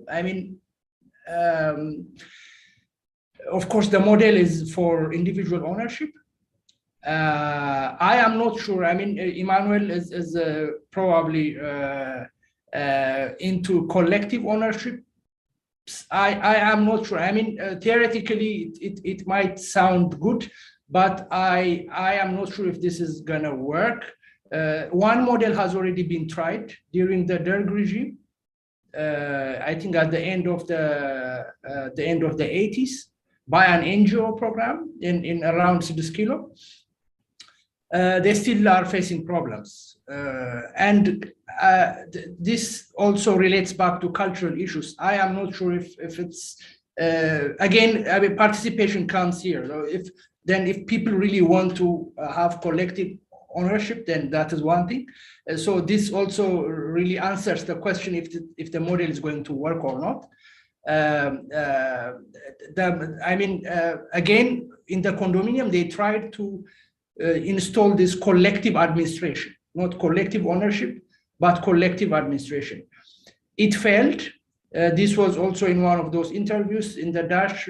of course, the model is for individual ownership. I am not sure. Emanuel is probably into collective ownership. I am not sure. Theoretically, it might sound good, but I am not sure if this is gonna work. One model has already been tried during the Derg regime. I think at the end of the 80s by an NGO program in around Sidiskilo. They still are facing problems, and this also relates back to cultural issues. I am not sure if it's again, participation comes here. So if people really want to have collective ownership, then that is one thing. So this also really answers the question if the model is going to work or not. Again, in the condominium, they tried to install this collective administration, not collective ownership, but collective administration. It failed. This was also in one of those interviews in the Dash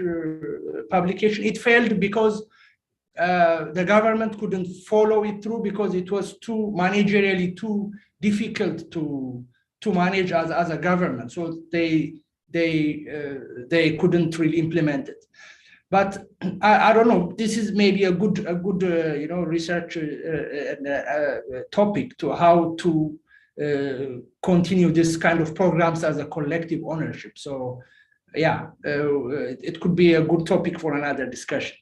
publication. It failed because the government couldn't follow it through because it was too managerially too difficult to manage as a government. So they couldn't really implement it. But I don't know. This is maybe a good research topic to how to continue this kind of programs as a collective ownership. So yeah, it could be a good topic for another discussion.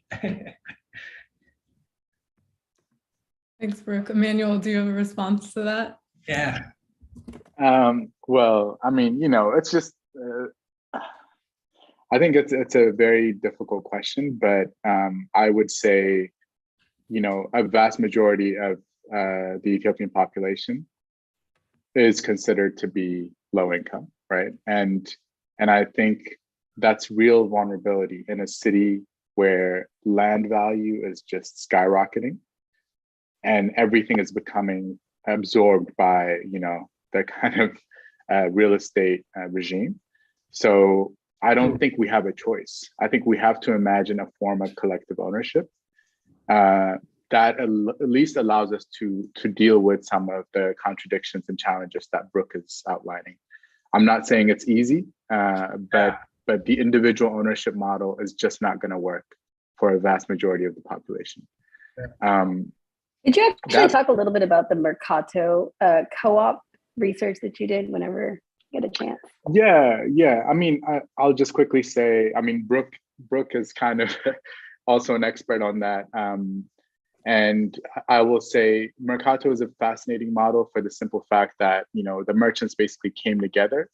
Thanks, Brook. Emanuel, do you have a response to that? Yeah. Well, I mean, it's just, I think it's a very difficult question, but I would say, a vast majority of the Ethiopian population is considered to be low income, right? And I think that's real vulnerability in a city where land value is just skyrocketing and everything is becoming absorbed by, the kind of real estate regime. So I don't think we have a choice. I think we have to imagine a form of collective ownership that at least allows us to deal with some of the contradictions and challenges that Brook is outlining. I'm not saying it's easy, but the individual ownership model is just not going to work for a vast majority of the population. Did you actually talk a little bit about the Mercato co-op research that you did whenever you get a chance? Yeah. I mean, I'll just quickly say, I mean, Brook is kind of also an expert on that. And I will say Mercato is a fascinating model for the simple fact that, the merchants basically came together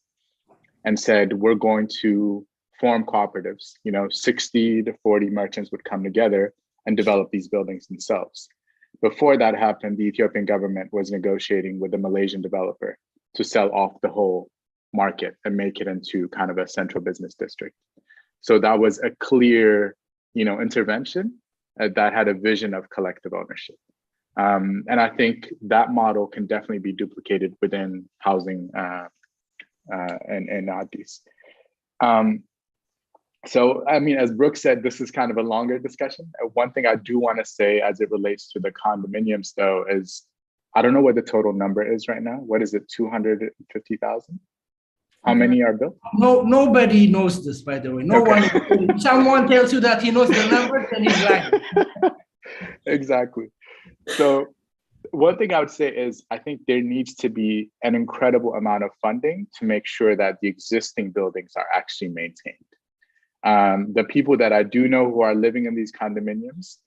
and said, we're going to form cooperatives, 60 to 40 merchants would come together and develop these buildings themselves. Before that happened, the Ethiopian government was negotiating with a Malaysian developer to sell off the whole market and make it into kind of a central business district. So that was a clear, intervention that had a vision of collective ownership. And I think that model can definitely be duplicated within housing and Addis. So, I mean, as Brook said, this is kind of a longer discussion. One thing I do want to say as it relates to the condominiums, though, is I don't know what the total number is right now. What is it, 250,000? How many are built? No, nobody knows this, by the way. No one. If someone tells you that he knows the numbers, then he's lying. Exactly. So one thing I would say is I think there needs to be an incredible amount of funding to make sure that the existing buildings are actually maintained. The people that I do know who are living in these condominiums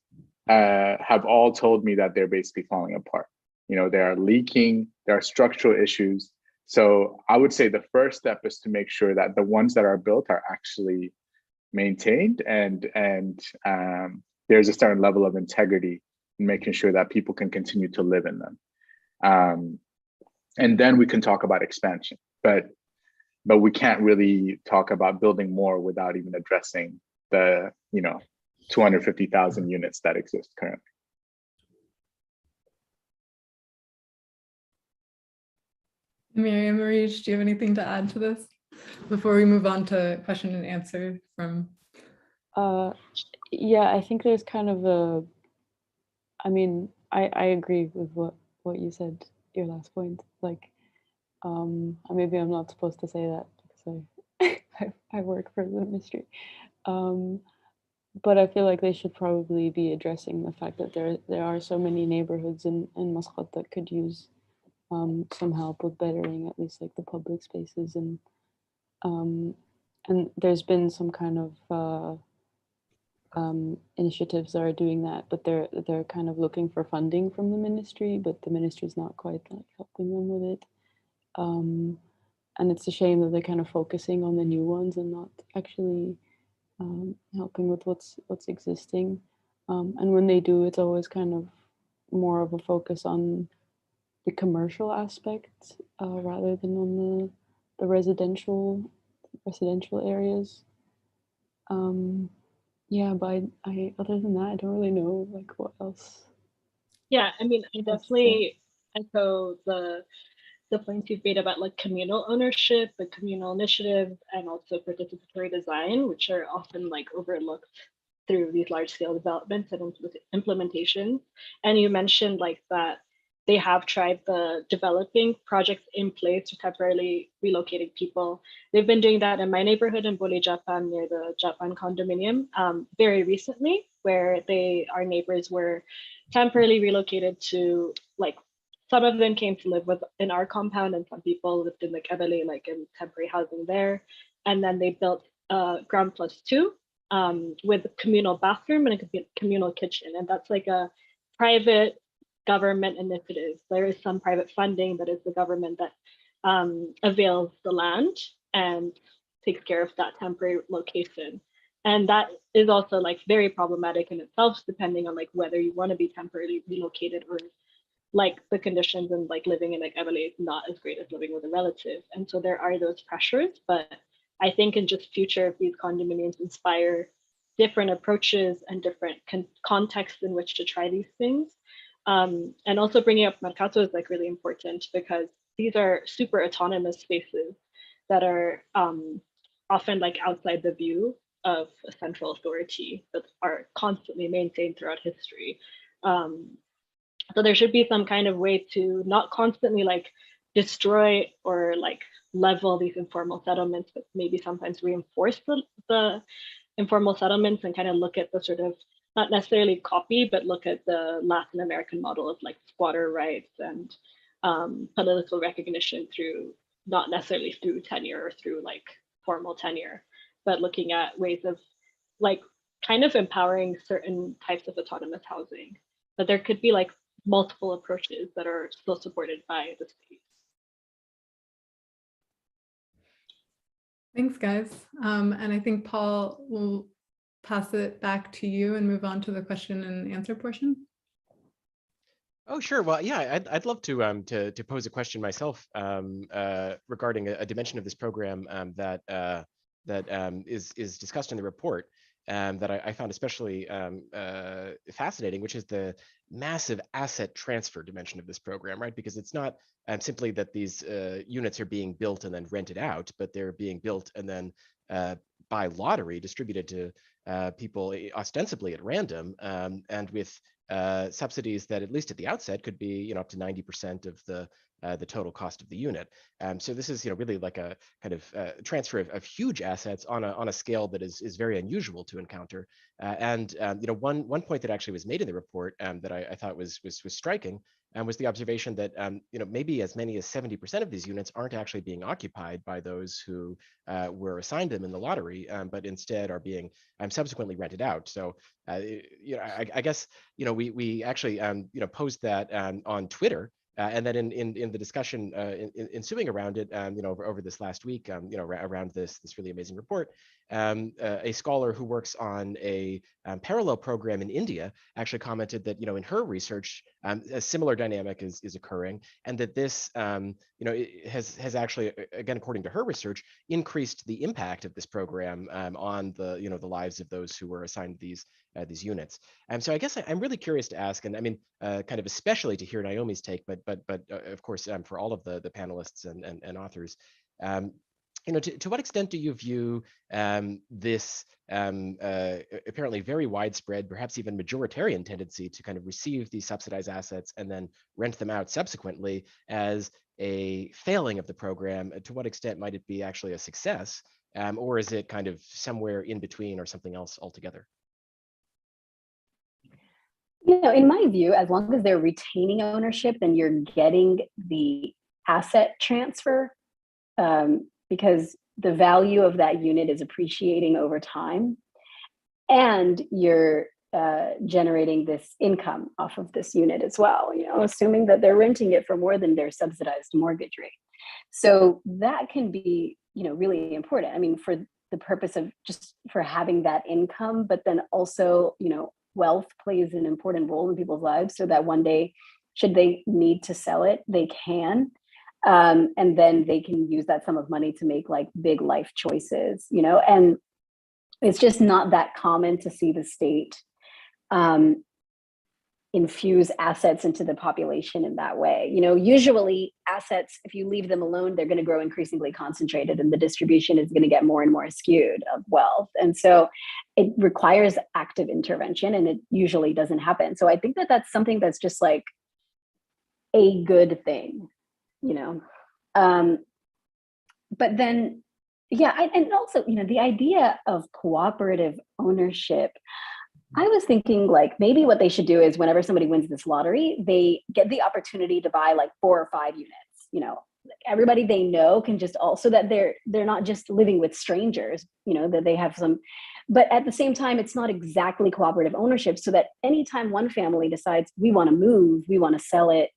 have all told me that they're basically falling apart. They are leaking, there are structural issues. So I would say the first step is to make sure that the ones that are built are actually maintained and there's a certain level of integrity in making sure that people can continue to live in them. And then we can talk about expansion, but we can't really talk about building more without even addressing the 250,000 units that exist currently. Miriam, Areej, do you have anything to add to this before we move on to question and answer from? Yeah, I think there's kind of I agree with what you said, your last point. Like, maybe I'm not supposed to say that because I work for the ministry. But I feel like they should probably be addressing the fact that there are so many neighborhoods in Muscat that could use some help with bettering at least like the public spaces, and there's been some kind of initiatives that are doing that, but they're kind of looking for funding from the ministry, but the ministry's not quite like helping them with it. And it's a shame that they're kind of focusing on the new ones and not actually helping with what's existing. And when they do, it's always kind of more of a focus on the commercial aspect rather than on the residential areas. Yeah, but I other than that, I don't really know like what else. Yeah, I mean, I definitely echo the the points you've made about like communal ownership, the communal initiative, and also participatory design, which are often like overlooked through these large scale developments and implementations. And you mentioned like that they have tried the developing projects in place for temporarily relocating people. They've been doing that in my neighborhood in Bole, Japan, near the Japan condominium, very recently, where our neighbors were temporarily relocated to, like, some of them came to live in our compound, and some people lived in like Ebele, like in temporary housing there. And then they built ground plus 2 with a communal bathroom and a communal kitchen. And that's like a private government initiative. There is some private funding that is the government that avails the land and takes care of that temporary location. And that is also like very problematic in itself, depending on like whether you want to be temporarily relocated or like the conditions and like living in like Ebele is not as great as living with a relative. And so there are those pressures, but I think in just future, if these condominiums inspire different approaches and different contexts in which to try these things. And also bringing up Mercato is like really important, because these are super autonomous spaces that are often like outside the view of a central authority that are constantly maintained throughout history. So there should be some kind of way to not constantly like destroy or like level these informal settlements, but maybe sometimes reinforce the informal settlements and kind of look at the sort of, not necessarily copy, but look at the Latin American model of like squatter rights and political recognition through, not necessarily through tenure or through like formal tenure, but looking at ways of like kind of empowering certain types of autonomous housing. But there could be like multiple approaches that are still supported by the state. Thanks, guys. And I think Paul will pass it back to you and move on to the question and answer portion. Oh, sure. Well, yeah, I'd love to pose a question myself regarding a dimension of this program that is discussed in the report, that I found especially fascinating, which is the massive asset transfer dimension of this program, right? Because it's not simply that these units are being built and then rented out, but they're being built and then by lottery distributed to people ostensibly at random, and with subsidies that, at least at the outset, could be up to 90% of the total cost of the unit. So this is really like a kind of transfer of huge assets on a scale that is very unusual to encounter. And one point that actually was made in the report that I thought was striking was the observation that maybe as many as 70% of these units aren't actually being occupied by those who were assigned them in the lottery, but instead are being subsequently rented out. So I guess we actually posed that on Twitter. And then in the discussion ensuing around it, over this last week, around this really amazing report, a scholar who works on a parallel program in India actually commented that in her research a similar dynamic is occurring, and that this has actually, again according to her research, increased the impact of this program on the lives of those who were assigned these units. So I guess I'm really curious to ask, and I mean kind of especially to hear Naomi's take, but of course for all of the panelists and authors, to what extent do you view this apparently very widespread, perhaps even majoritarian tendency to kind of receive these subsidized assets and then rent them out subsequently as a failing of the program? To what extent might it be actually a success, or is it kind of somewhere in between or something else altogether? In my view, as long as they're retaining ownership, then you're getting the asset transfer, because the value of that unit is appreciating over time, and you're generating this income off of this unit as well, assuming that they're renting it for more than their subsidized mortgage rate. So that can be, really important. I mean, for the purpose of just for having that income, but then also, wealth plays an important role in people's lives, so that one day, should they need to sell it, they can. And then they can use that sum of money to make like big life choices, and it's just not that common to see the state infuse assets into the population in that way. You know, usually assets, if you leave them alone, they're going to grow increasingly concentrated, and the distribution is going to get more and more skewed of wealth. And so it requires active intervention, and it usually doesn't happen. So I think that that's something that's just like a good thing, you know. But then, yeah, and also, you know, the idea of cooperative ownership, I was thinking like maybe what they should do is whenever somebody wins this lottery, they get the opportunity to buy like 4 or 5 units. You know, everybody they know can just so that they're not just living with strangers, you know, that they have some, but at the same time, it's not exactly cooperative ownership, so that anytime one family decides we want to move, we want to sell it,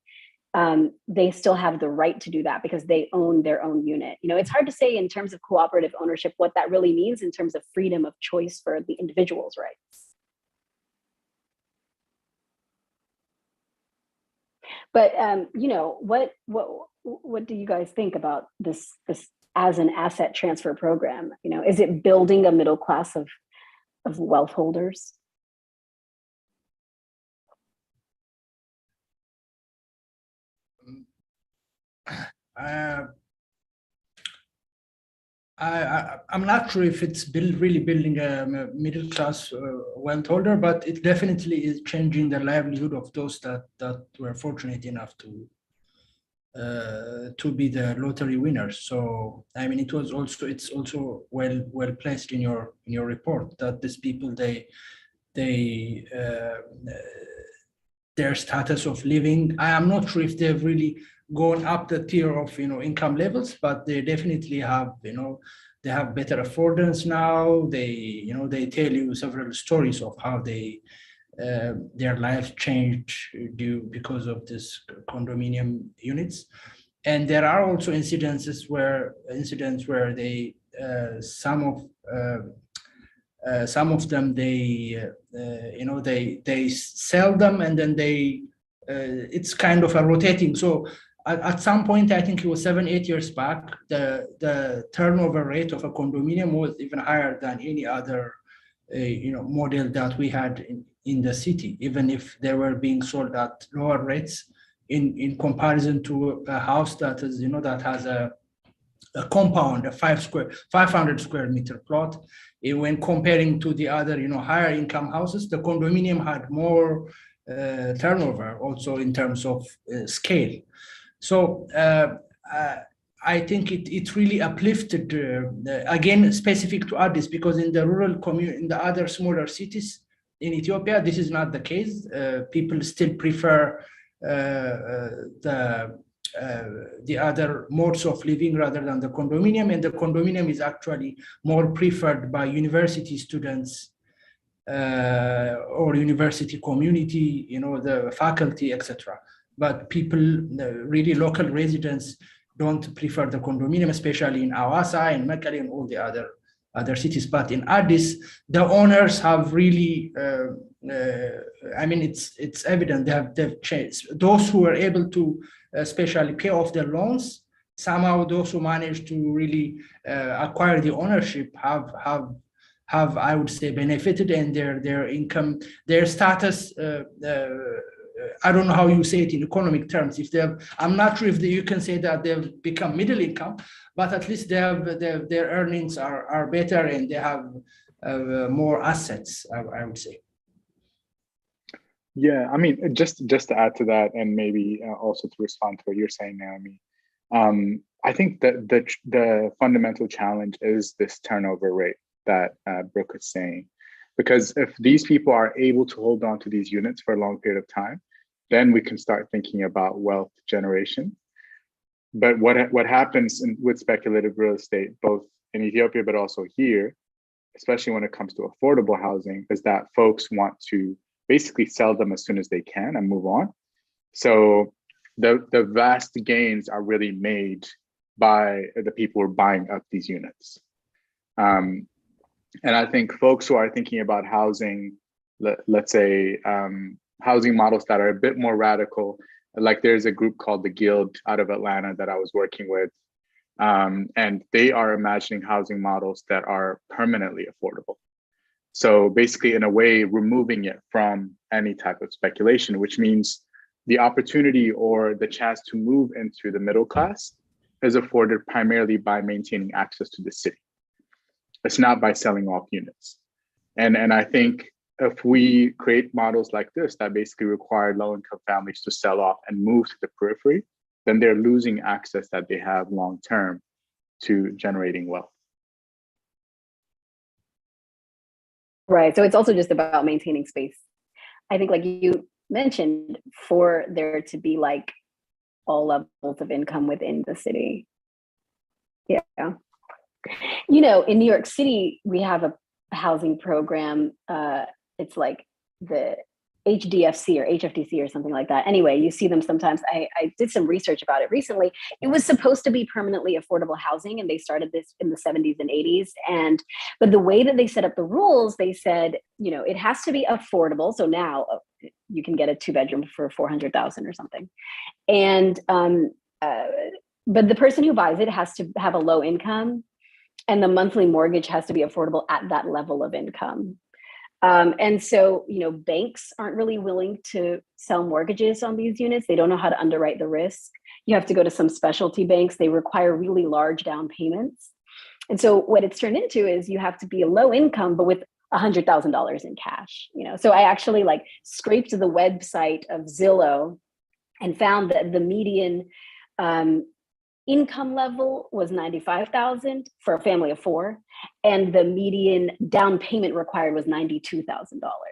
they still have the right to do that because they own their own unit. You know, it's hard to say in terms of cooperative ownership what that really means in terms of freedom of choice for the individual's rights. But you know, what do you guys think about this as an asset transfer program? You know, is it building a middle class of wealth holders? I'm not sure if it's really building a middle class wealth holder, but it definitely is changing the livelihood of those that were fortunate enough to be the lottery winners. So I mean, it's also well placed in your report that these people their status of living, I am not sure if they've really gone up the tier of, you know, income levels, but they definitely have, you know, they have better affordance now. They, you know, they tell you several stories of how they their life changed because of this condominium units. And there are also incidents where they some of them they you know, they sell them, and then they it's kind of a rotating. So at some point, I think it was 7-8 years back, the turnover rate of a condominium was even higher than any other you know, model that we had in the city, even if they were being sold at lower rates in comparison to a house that is, you know, that has a compound, a 500 square meter plot. When comparing to the other, you know, higher income houses, the condominium had more turnover also in terms of scale. So I think it really uplifted, again, specific to Addis, because in the rural community, in the other smaller cities in Ethiopia, this is not the case. People still prefer the other modes of living rather than the condominium, and the condominium is actually more preferred by university students or university community, you know, the faculty, etc. But people, really local residents, don't prefer the condominium, especially in Awasa and Mekelle and all the other cities. But in Addis, the owners have really, I mean, it's evident they've changed. Those who were able to especially pay off their loans, somehow those who managed to really acquire the ownership have I would say benefited, and their income, their status, I don't know how you say it in economic terms. If I'm not sure if you can say that they've become middle income, but at least their earnings are better, and they have more assets, I would say. Yeah, I mean, just to add to that, and maybe also to respond to what you're saying, Naomi, I think that the fundamental challenge is this turnover rate that Brook is saying. Because if these people are able to hold on to these units for a long period of time, then we can start thinking about wealth generation. But what happens with speculative real estate, both in Ethiopia, but also here, especially when it comes to affordable housing, is that folks want to basically sell them as soon as they can and move on. So the vast gains are really made by the people who are buying up these units. And I think folks who are thinking about housing, let's say, housing models that are a bit more radical, like there's a group called the Guild out of Atlanta that I was working with, and they are imagining housing models that are permanently affordable. So basically, in a way, removing it from any type of speculation, which means the opportunity or the chance to move into the middle class is afforded primarily by maintaining access to the city. It's not by selling off units. And I think if we create models like this that basically require low-income families to sell off and move to the periphery, then they're losing access that they have long-term to generating wealth. Right. So it's also just about maintaining space. I think, like you mentioned, for there to be like all levels of income within the city. Yeah. You know, in New York City, we have a housing program. It's like the HDFC or HFDC or something like that. Anyway, you see them sometimes. I did some research about it recently. It was supposed to be permanently affordable housing, and they started this in the 70s and 80s. But the way that they set up the rules, they said, you know, it has to be affordable. So now you can get a 2-bedroom for $400,000 or something. And but the person who buys it has to have a low income, and the monthly mortgage has to be affordable at that level of income. And so, you know, banks aren't really willing to sell mortgages on these units. They don't know how to underwrite the risk. You have to go to some specialty banks. They require really large down payments. And so what it's turned into is you have to be a low income, but with $100,000 in cash, you know? So I actually like scraped the website of Zillow and found that the median income level was $95,000 for a family of 4, and the median down payment required was $92,000.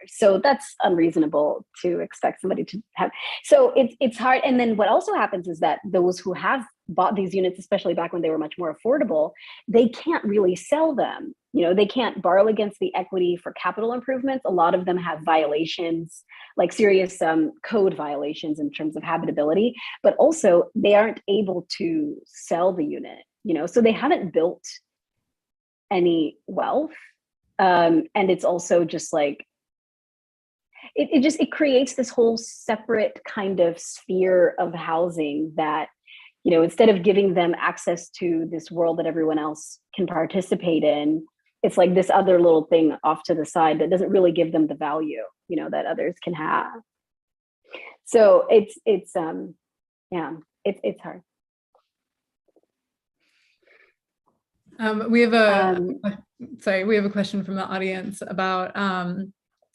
So that's unreasonable to expect somebody to have. So it's hard. And then what also happens is that those who have bought these units, especially back when they were much more affordable, they can't really sell them. You know, they can't borrow against the equity for capital improvements. A lot of them have violations, like serious code violations in terms of habitability, but also they aren't able to sell the unit, you know, so they haven't built any wealth. And it's also just like, it creates this whole separate kind of sphere of housing that, you know, instead of giving them access to this world that everyone else can participate in, it's like this other little thing off to the side that doesn't really give them the value, you know, that others can have. So it's hard. We have a question from the audience about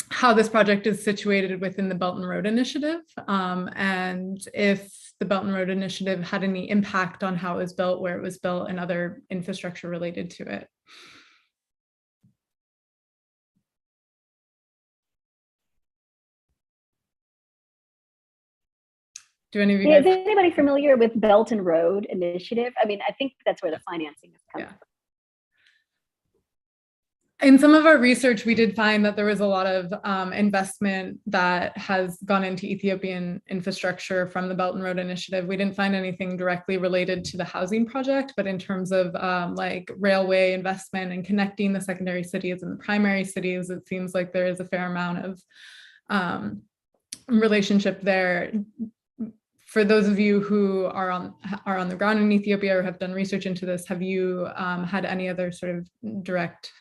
how this project is situated within the Belt and Road Initiative, and if the Belt and Road Initiative had any impact on how it was built, where it was built, and other infrastructure related to it. Do any of you guys? Is anybody familiar with Belt and Road Initiative? I mean, I think that's where the financing is coming from. In some of our research, we did find that there was a lot of investment that has gone into Ethiopian infrastructure from the Belt and Road Initiative. We didn't find anything directly related to the housing project, but in terms of like railway investment and connecting the secondary cities and the primary cities, it seems like there is a fair amount of relationship there. For those of you who are on the ground in Ethiopia or have done research into this, have you had any other sort of direct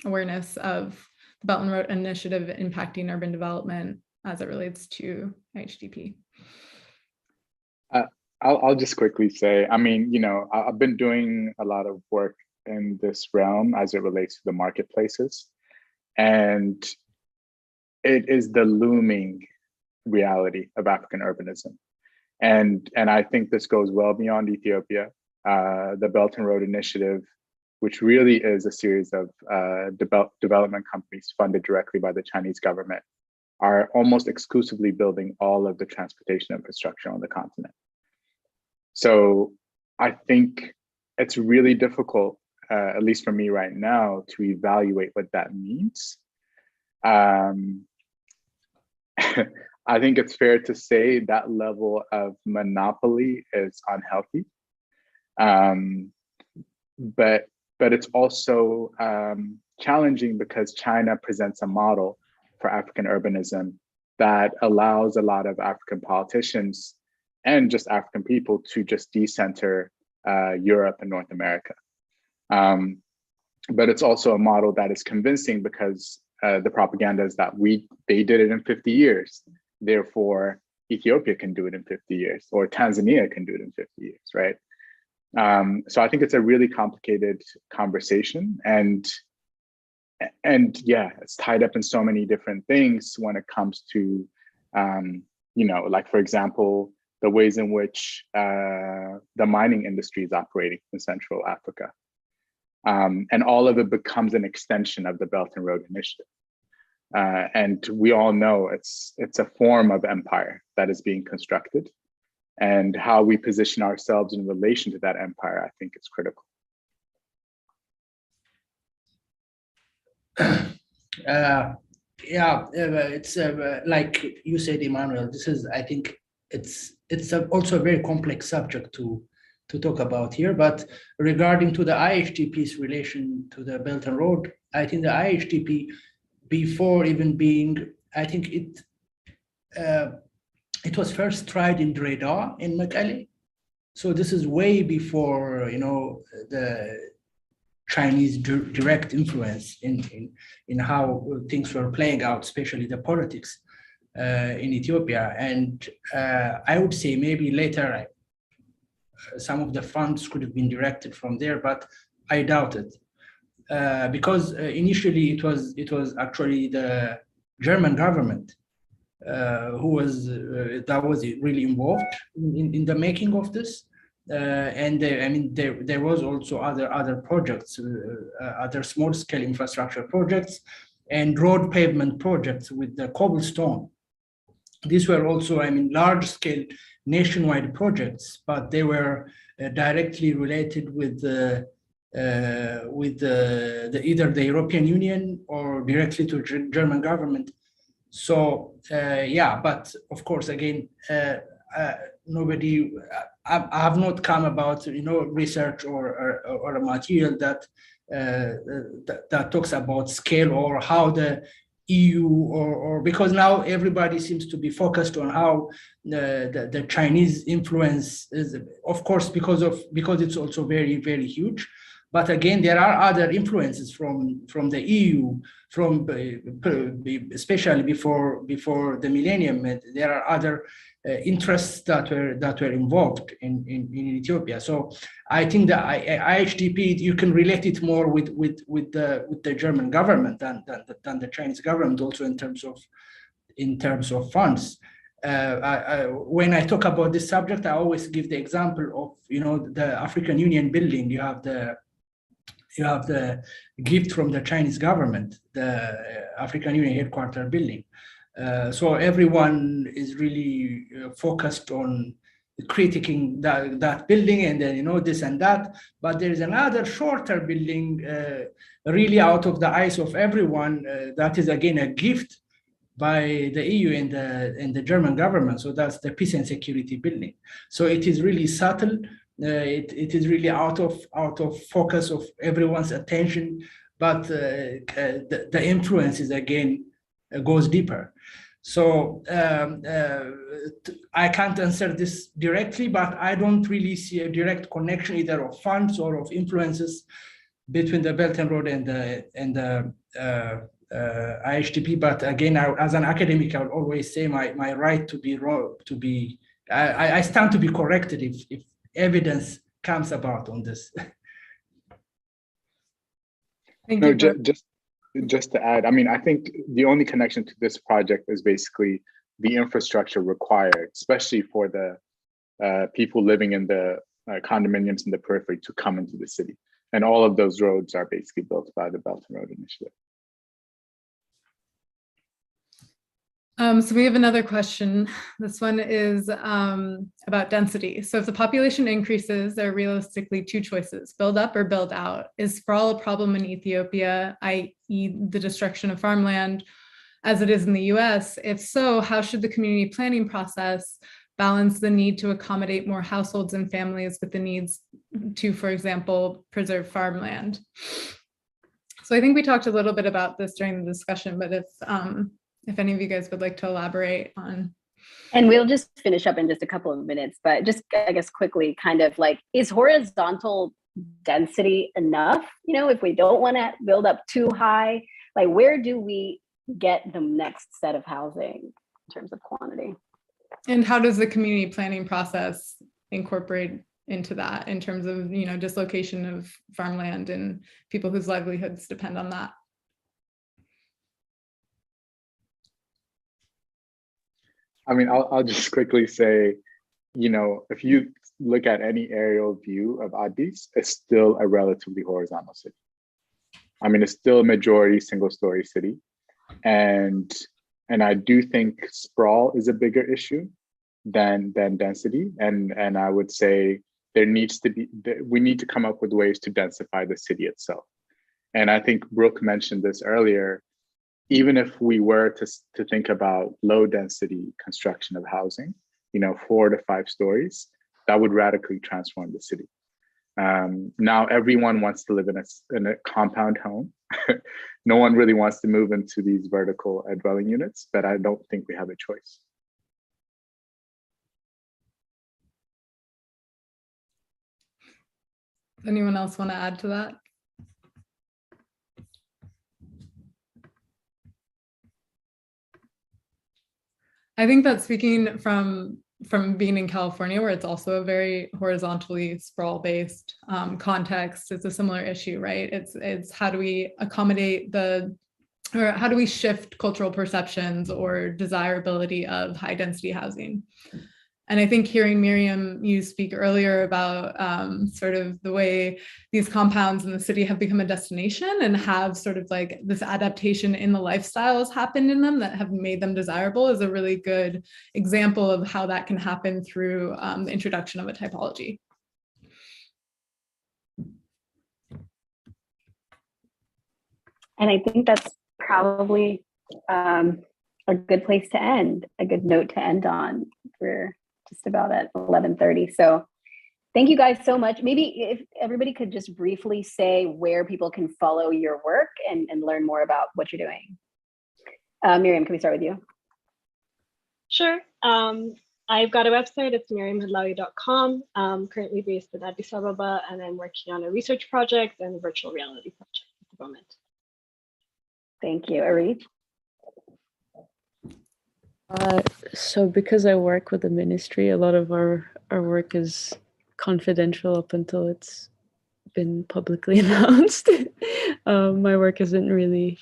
awareness of the Belt and Road Initiative impacting urban development as it relates to IHDP? I'll just quickly say, I mean, you know, I've been doing a lot of work in this realm as it relates to the marketplaces, and it is the looming reality of African urbanism. And I think this goes well beyond Ethiopia. The Belt and Road Initiative, which really is a series of development companies funded directly by the Chinese government, are almost exclusively building all of the transportation infrastructure on the continent. So I think it's really difficult, at least for me right now, to evaluate what that means. I think it's fair to say that level of monopoly is unhealthy. But it's also challenging because China presents a model for African urbanism that allows a lot of African politicians and just African people to just decenter Europe and North America. but it's also a model that is convincing because the propaganda is that they did it in 50 years. Therefore, Ethiopia can do it in 50 years, or Tanzania can do it in 50 years, right? So I think it's a really complicated conversation, and yeah, it's tied up in so many different things when it comes to, like, for example, the ways in which the mining industry is operating in Central Africa. And all of it becomes an extension of the Belt and Road Initiative. And we all know it's a form of empire that is being constructed, and how we position ourselves in relation to that empire, I think, is critical. It's like you said, Emmanuel. This is, I think, it's also a very complex subject to talk about here. But regarding to the IHDP's relation to the Belt and Road, I think the IHDP, before even being, I think it was first tried in Dredar in Mekelle. So this is way before, the Chinese direct influence in how things were playing out, especially the politics in Ethiopia. And I would say maybe later some of the funds could have been directed from there, but I doubt it. Because initially it was actually the German government who was really involved in the making of this, and there was also other projects, other small scale infrastructure projects, and road pavement projects with the cobblestone. These were also, large scale nationwide projects, but they were directly related with either the European Union or directly to German government. So but of course, again, nobody. I have not come about research or a material that talks about scale or how the EU or because now everybody seems to be focused on how the Chinese influence is, of course, because it's also very, very huge. But again, there are other influences from the EU, especially before the millennium. There are other interests that were involved in Ethiopia. So I think the IHDP, you can relate it more with the German government than the Chinese government, also in terms of funds. When I talk about this subject, I always give the example of the African Union building. You have the gift from the Chinese government, the African Union headquarters building. So everyone is really focused on critiquing that building, and then this and that. But there is another shorter building, really out of the eyes of everyone. That is again a gift by the EU and the German government. So that's the Peace and Security building. So it is really subtle. It is really out of focus of everyone's attention, but the influence is again goes deeper. So I can't answer this directly, but I don't really see a direct connection either of funds or of influences between the Belt and Road and the IHDP. But again, as an academic, I would always say my right to be wrong, I stand to be corrected if evidence comes about on this. Thank you. Just to add, I think the only connection to this project is basically the infrastructure required, especially for the people living in the condominiums in the periphery to come into the city. And all of those roads are basically built by the Belt and Road Initiative. So we have another question. This one is about density. So if the population increases, there are realistically two choices: build up or build out. Is sprawl a problem in Ethiopia, i.e. the destruction of farmland, as it is in the US? If so, how should the community planning process balance the need to accommodate more households and families with the needs to, for example, preserve farmland? So I think we talked a little bit about this during the discussion, but if any of you guys would like to elaborate on. And we'll just finish up in just a couple of minutes, but just, I guess, quickly, kind of like, is horizontal density enough? You know, if we don't want to build up too high, like where do we get the next set of housing in terms of quantity? And how does the community planning process incorporate into that in terms of, you know, dislocation of farmland and people whose livelihoods depend on that? I mean, I'll just quickly say, you know, if you look at any aerial view of Addis, it's still a relatively horizontal city. I mean, it's still a majority single-story city, and I do think sprawl is a bigger issue than density, and I would say we need to come up with ways to densify the city itself. And I think Brook mentioned this earlier. Even if we were to think about low density construction of housing, you know, 4 to 5 stories, that would radically transform the city. Now everyone wants to live in a compound home. No one really wants to move into these vertical dwelling units, but I don't think we have a choice. Anyone else want to add to that? I think that speaking from being in California, where it's also a very horizontally sprawl-based context, it's a similar issue, right? It's how do we accommodate or how do we shift cultural perceptions or desirability of high density housing? And I think hearing Miriam, you speak earlier about sort of the way these compounds in the city have become a destination and have sort of like this adaptation in the lifestyles happened in them that have made them desirable is a really good example of how that can happen through the introduction of a typology. And I think that's probably a good place to end, a good note to end on. We're just about at 11:30. So thank you guys so much. Maybe if everybody could just briefly say where people can follow your work and learn more about what you're doing. Miriam, can we start with you? Sure. I've got a website. It's miriamhillawi.com. I'm currently based in Addis Ababa, and I'm working on a research project and a virtual reality project at the moment. Thank you. Areej? So because I work with the ministry, a lot of our work is confidential up until it's been publicly announced. My work isn't really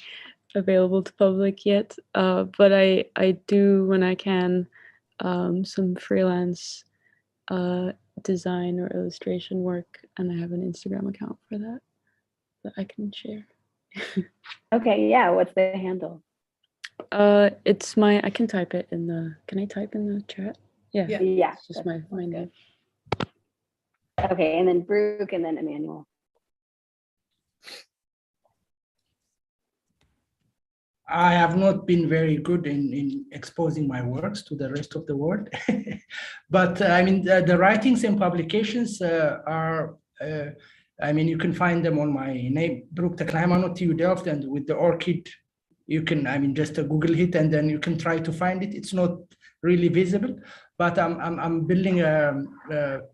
available to public yet, but I do, when I can, some freelance design or illustration work, and I have an Instagram account for that I can share. Okay, yeah, what's the handle? It's I can type it in the, can I type in the chat? Yeah. Yeah. It's just my name. Okay, and then Brook and then Emanuel. I have not been very good in exposing my works to the rest of the world. But I mean, the writings and publications are, I mean, you can find them on my name, Brook Haileselassie Delft, and with the orchid, you can, I mean, just a Google hit and then you can try to find it. It's not really visible, but I'm building a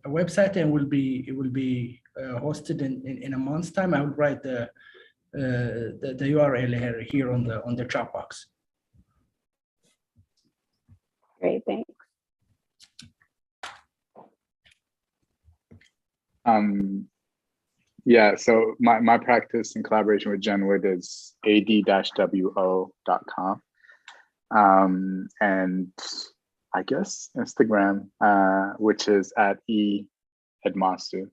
website, and it will be hosted in a month's time. I will write the URL here on the chat box. Great, thanks. Yeah, so my practice in collaboration with Jen Wood is ad-wo.com. And I guess Instagram, which is at Admassu.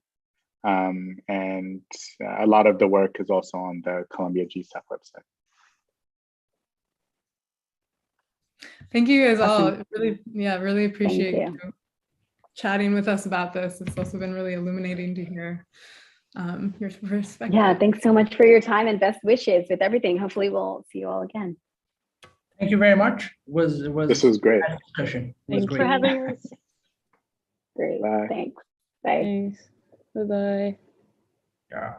And a lot of the work is also on the Columbia GSAP website. Thank you guys Awesome. all. Really appreciate Thank you chatting with us about this. It's also been really illuminating to hear your perspective. Yeah, thanks so much for your time and best wishes with everything. Hopefully we'll see you all again. Thank you very much. This was great. Discussion. Thanks for having us. Great, Bye. thanks. Bye. Thanks. Bye-bye. Yeah.